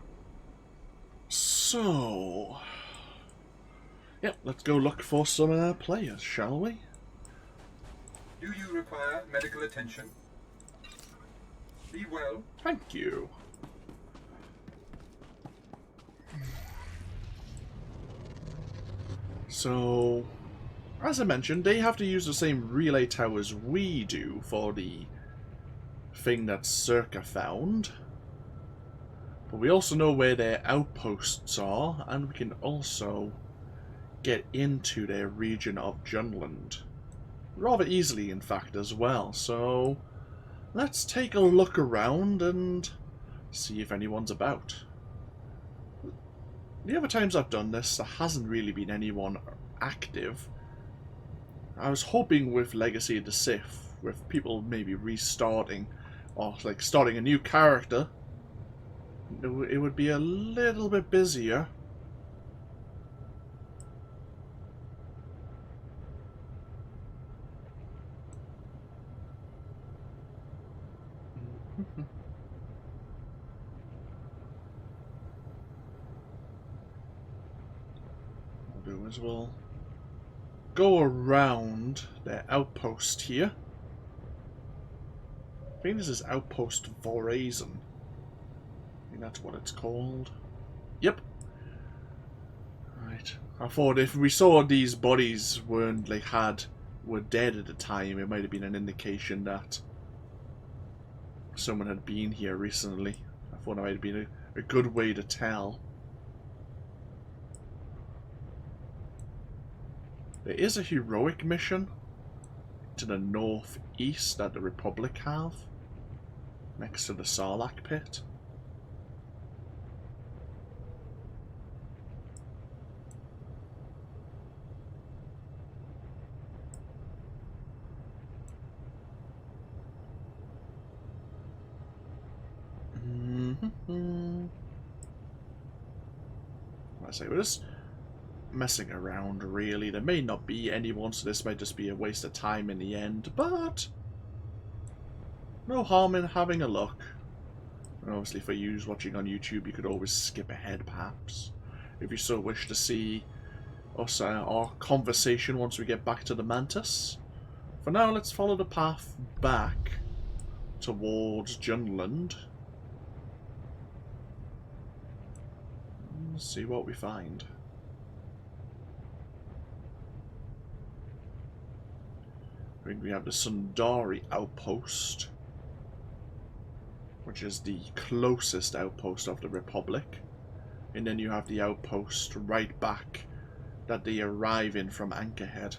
So... Yep, let's go look for some players, shall we? Do you require medical attention? Be well. Thank you. So, as I mentioned, they have to use the same relay towers we do for the thing that Zerka found. But we also know where their outposts are, and we can also get into their region of Junland. Rather easily, in fact, as well. So, let's take a look around and see if anyone's about. The other times I've done this, there hasn't really been anyone active. I was hoping with Legacy of the Sith, with people maybe restarting, or like starting a new character, it would be a little bit busier. We'll do as well. Go around their outpost here. I think this is Outpost Vyi'zur. I think that's what it's called. Yep. Right. I thought if we saw these bodies were dead at the time, it might have been an indication that someone had been here recently. I thought it might have been a good way to tell. There is a heroic mission to the northeast that the Republic have, next to the Sarlacc pit. I say we're just messing around, really. There may not be anyone, so this might just be a waste of time in the end, but no harm in having a look. And obviously for you watching on YouTube, you could always skip ahead, perhaps, if you so wish to see us, our conversation once we get back to the Mantis. For now, let's follow the path back towards Junland. Let's see what we find. I think we have the Sundari outpost, which is the closest outpost of the Republic. And then you have the outpost right back that they arrive in from Anchorhead.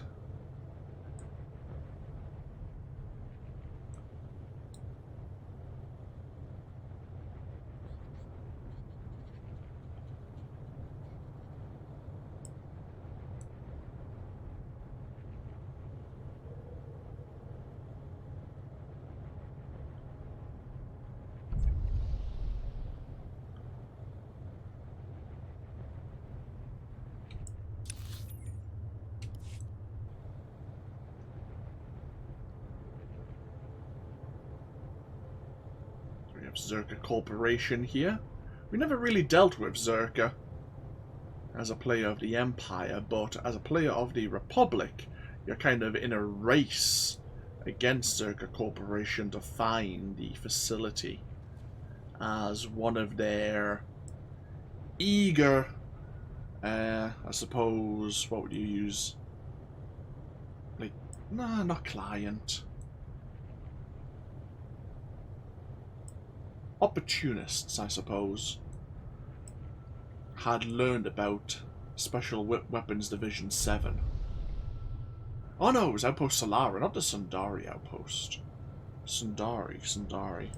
Zerka Corporation here. We never really dealt with Zerka as a player of the Empire, but as a player of the Republic, you're kind of in a race against Zerka Corporation to find the facility as one of their eager, I suppose, what would you use? Like, nah, not client. Opportunists, I suppose, had learned about Special Weapons Division 7. Oh no, it was Outpost Solara, not the Sundari outpost. Sundari.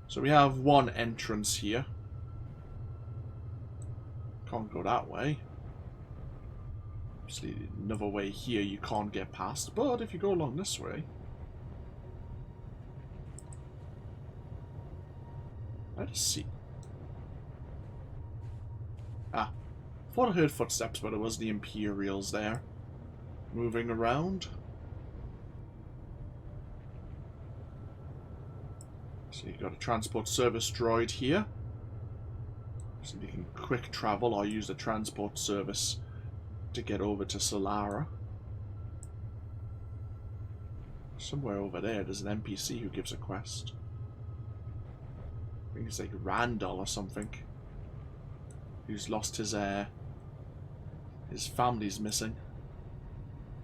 So we have one entrance here. Can't go that way. Obviously, another way here you can't get past, but if you go along this way... Let's see. Ah, thought I heard footsteps, but it was the Imperials there, moving around. So you've got a transport service droid here. So you can quick travel or use the transport service to get over to Solara. Somewhere over there, there's an NPC who gives a quest. I think it's like Randall or something. Who's lost his family's missing.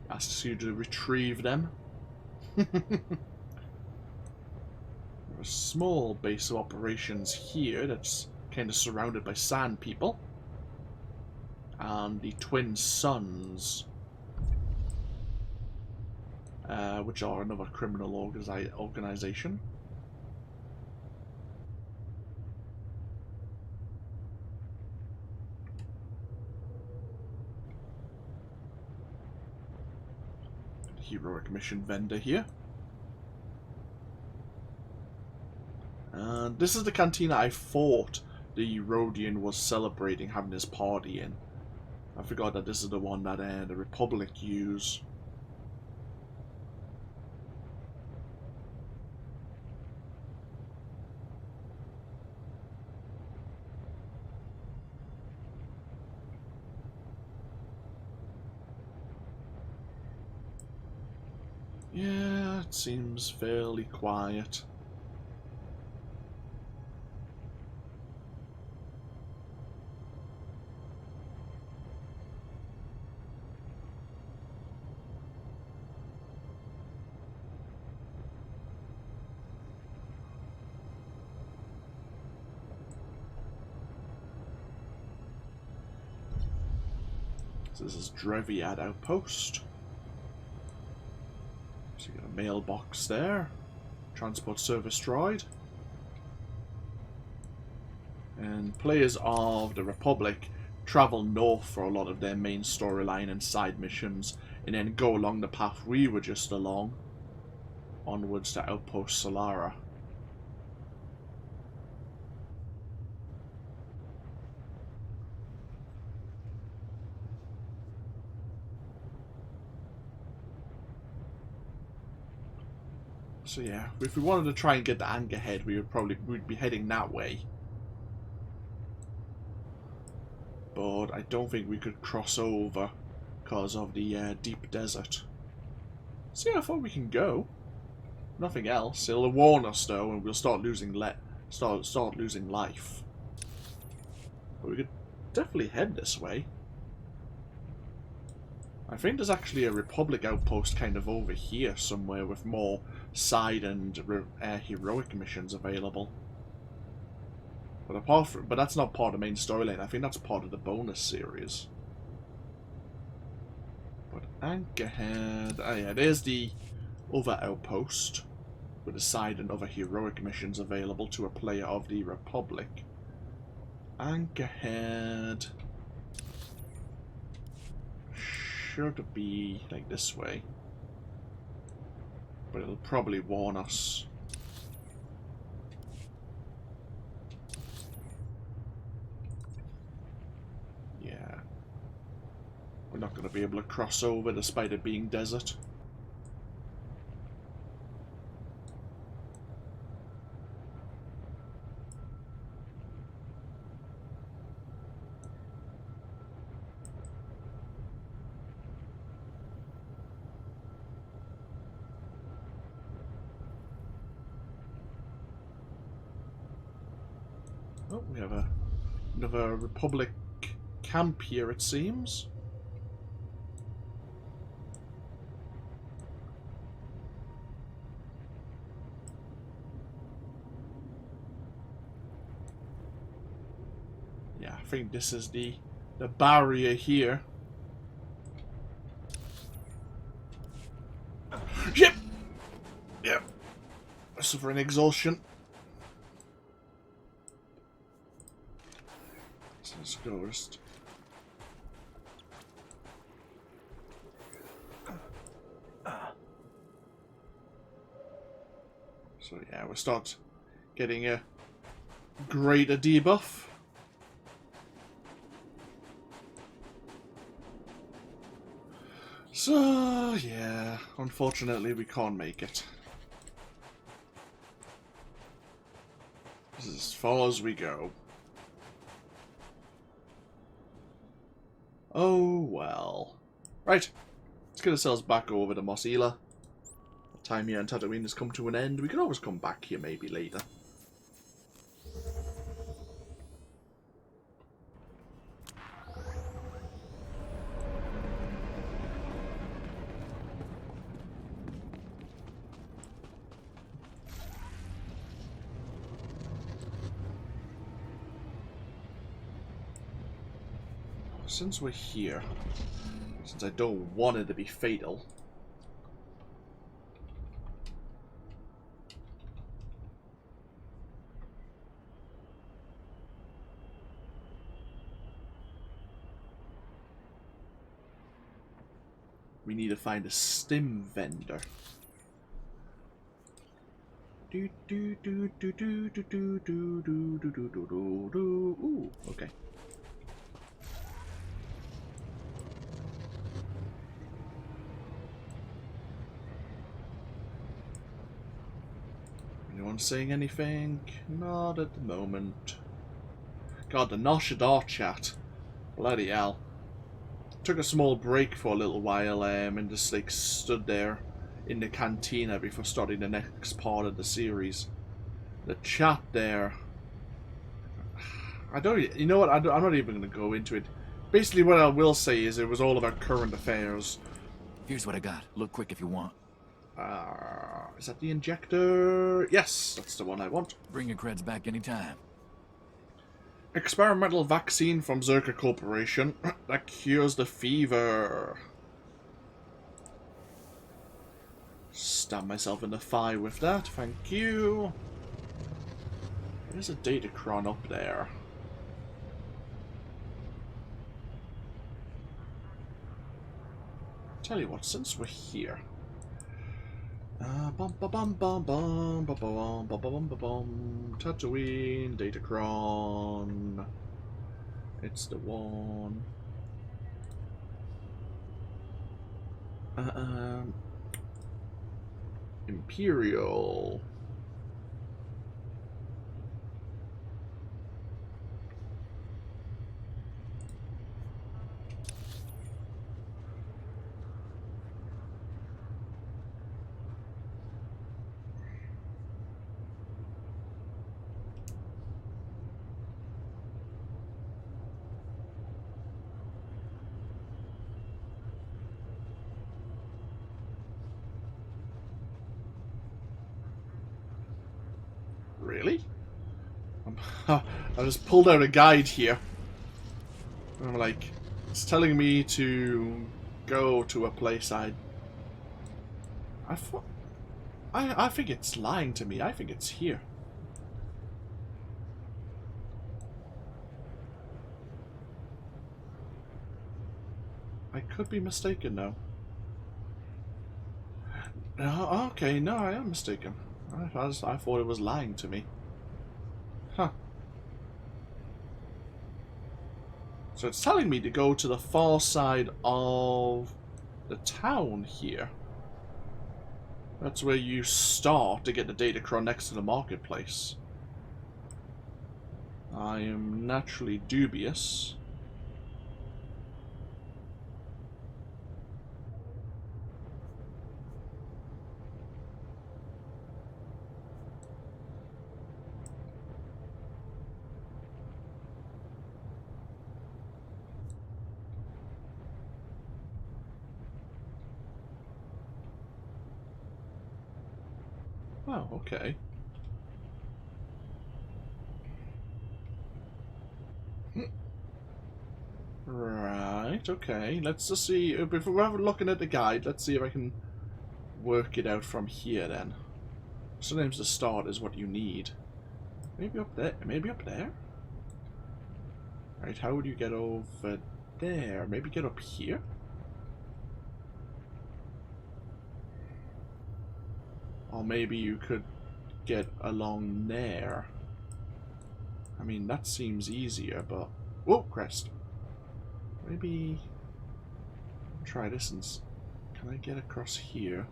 Asks you to retrieve them. A small base of operations here that's kind of surrounded by sand people. And the Twin Suns, which are another criminal organization. Heroic mission vendor here. And this is the cantina I thought the Rodian was celebrating having his party in. I forgot that this is the one that the Republic use. Yeah, it seems fairly quiet. So this is Dreviad Outpost. So you got a mailbox there. Transport service droid. And players of the Republic travel north for a lot of their main storyline and side missions, and then go along the path we were just along, onwards to Outpost Solara. So yeah, if we wanted to try and get the Angerhead, we'd be heading that way. But I don't think we could cross over because of the deep desert. See how far we can go. Nothing else. It'll warn us though, and we'll start losing start losing life. But we could definitely head this way. I think there's actually a Republic outpost kind of over here somewhere with more side and heroic missions available. But that's not part of the main storyline. I think that's part of the bonus series. But Anchorhead, oh yeah, there's the other outpost with the side and other heroic missions available to a player of the Republic. Anchorhead should be like this way, but it'll probably warn us. Yeah, we're not going to be able to cross over despite it being desert. Oh, we have another Republic camp here, it seems. Yeah, I think this is the barrier here. Yep! Yep. Suffering exhaustion. Let's go first. So yeah, we'll start getting a greater debuff. So yeah, unfortunately we can't make it. far as we go. Oh, well. Right. Let's get ourselves back over to Mos Ela. The time here in Tatooine has come to an end. We can always come back here maybe later. Since we're here, since I don't want it to be fatal, we need to find a stim vendor. Do do do do do do do do do do do do do. Ooh, okay. Anyone saying anything? Not at the moment. God, the SWTOR chat. Bloody hell. Took a small break for a little while and just like stood there in the cantina before starting the next part of the series. The chat there. I don't. You know what? I'm not even going to go into it. Basically, what I will say is it was all of our current affairs. Here's what I got. Look quick if you want. Is that the injector? Yes, that's the one I want. Bring your creds back anytime. Experimental vaccine from Zerka Corporation that cures the fever. Stab myself in the thigh with that, thank you. There's a Datacron up there. Tell you what, since we're here. Tatooine, Datacron. It's the one. Imperial. Really? I just pulled out a guide here. And I'm like, it's telling me to go to a place I think it's lying to me. I think it's here. I could be mistaken though. Okay, no, I am mistaken. I thought it was lying to me. Huh. So it's telling me to go to the far side of the town here. That's where you start to get the Datacron next to the marketplace. I am naturally dubious. Oh, okay. Right, okay. Let's just see. If we're looking at the guide, let's see if I can work it out from here then. Sometimes the start is what you need. Maybe up there? Maybe up there? Right, how would you get over there? Maybe get up here? Or maybe you could get along there. I mean, that seems easier, but... Whoa, crest. Maybe... try this and... Can I get across here?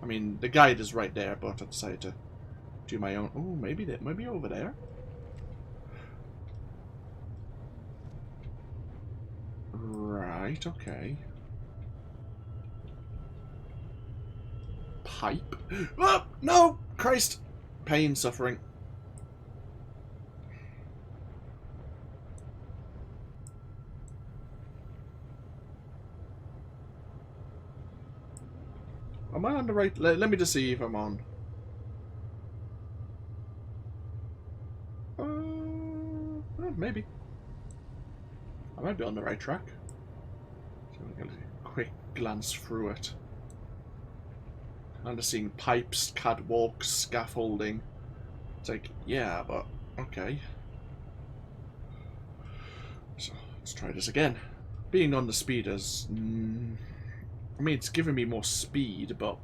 I mean, the guide is right there, but I decided to do my own. Oh, maybe that. Maybe over there. Right. Okay. Pipe. Oh, no! Christ! Pain, suffering. Am I on the right? Let me just see if I'm on. Maybe. I might be on the right track. So we're gonna quick glance through it. I'm just seeing pipes, catwalks, scaffolding. It's like, yeah, but okay. So let's try this again. Being on the speeders, I mean, it's giving me more speed, but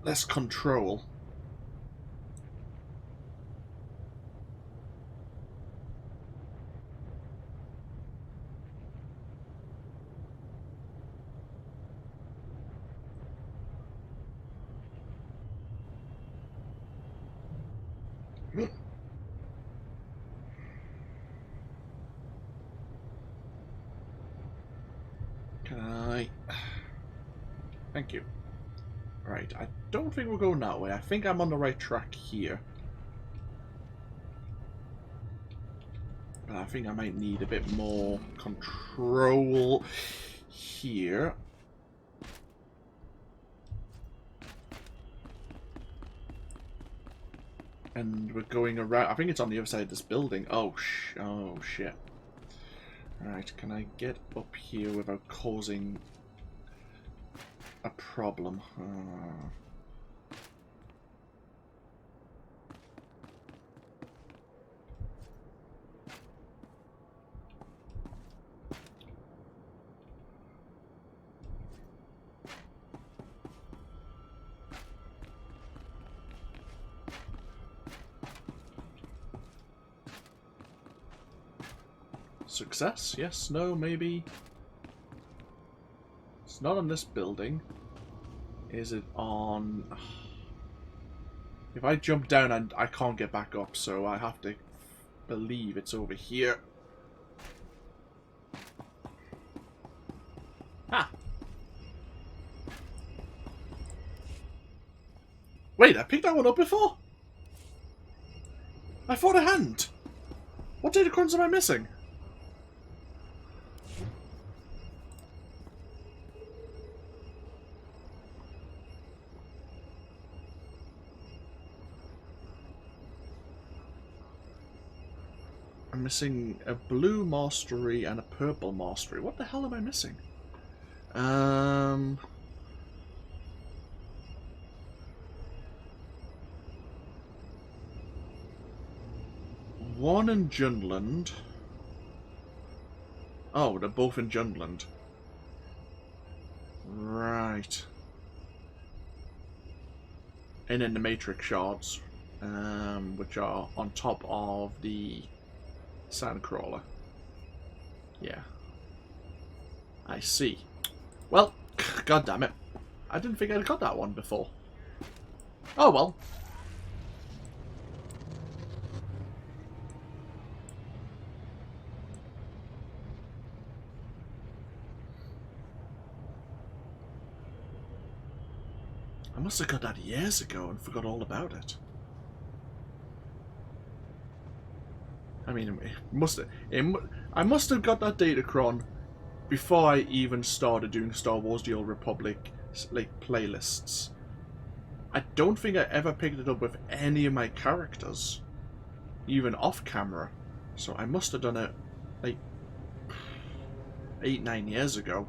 less control. Can I? Thank you. Right, I don't think we're going that way. I think I'm on the right track here. But I think I might need a bit more control here. And we're going around. I think it's on the other side of this building. Oh shit. Alright, can I get up here without causing a problem? Success? Yes, no, maybe. It's not on this building. Is it on... If I jump down, I can't get back up, so I have to believe it's over here. Ah! Wait, I picked that one up before? I thought I hadn't. What data crons am I missing? I'm missing a blue mastery and a purple mastery. What the hell am I missing? One in Junland. Oh, they're both in Junland. Right. And then the Matrix shards, which are on top of the Sandcrawler. Yeah. I see. Well, god damn it. I didn't think I'd got that one before. Oh well. I must have got that years ago and forgot all about it. I mean, I must have got that datacron before I even started doing Star Wars The Old Republic like playlists. I don't think I ever picked it up with any of my characters, even off camera. So I must have done it like 8-9 years ago.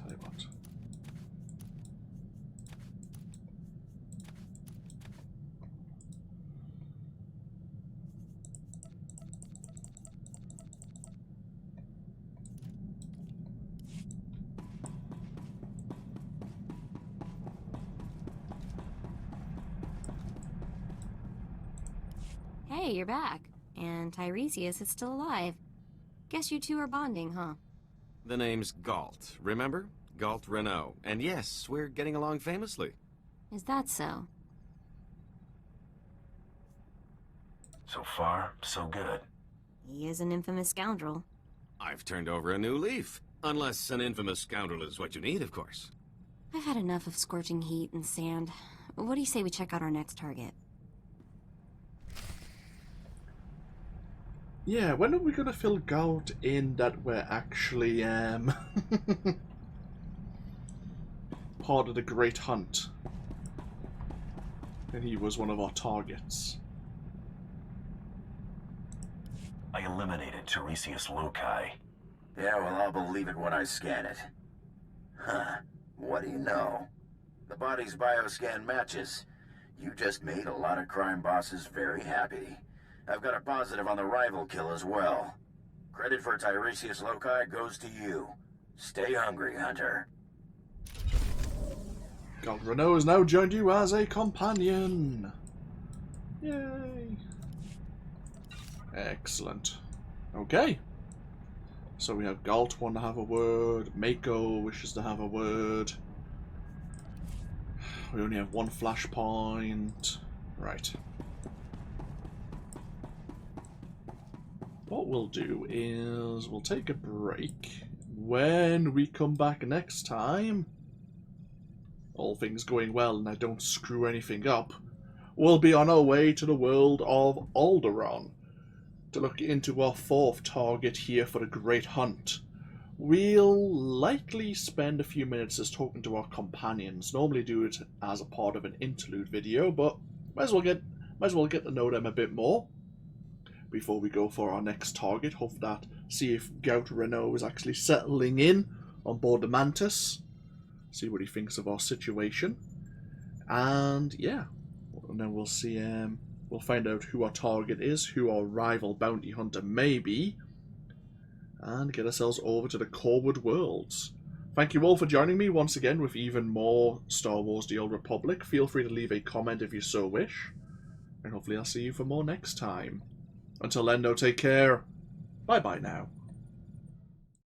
tell you what. Hey, you're back. And Tiresias is still alive. Guess you two are bonding, huh? The name's Galt, remember? Galt Renault. And yes, we're getting along famously. Is that so? So far, so good. He is an infamous scoundrel. I've turned over a new leaf. Unless an infamous scoundrel is what you need, of course. I've had enough of scorching heat and sand. What do you say we check out our next target? Yeah, when are we gonna fill Galt in that we're actually part of the Great Hunt? And he was one of our targets. I eliminated Tiresias Loci. Yeah, well, I'll believe it when I scan it. Huh. What do you know? The body's bioscan matches. You just made a lot of crime bosses very happy. I've got a positive on the rival kill as well. Credit for Tiresias Loci goes to you. Stay hungry, Hunter. Galt Renault has now joined you as a companion. Yay. Excellent. Okay. So we have Galt want to have a word. Mako wishes to have a word. We only have one flashpoint. Right. What we'll do is we'll take a break. When we come back next time, all things going well and I don't screw anything up, we'll be on our way to the world of Alderaan to look into our fourth target here for the Great Hunt. We'll likely spend a few minutes just talking to our companions. Normally do it as a part of an interlude video, but might as well get to know them a bit more before we go for our next target. Hope that see if Galt Renault is actually settling in on board the Mantis. See what he thinks of our situation. And yeah, and then we'll see. We'll find out who our target is, who our rival bounty hunter may be, and get ourselves over to the Corwood Worlds. Thank you all for joining me once again with even more Star Wars The Old Republic. Feel free to leave a comment if you so wish, and hopefully I'll see you for more next time. Until then, though, take care. Bye-bye now.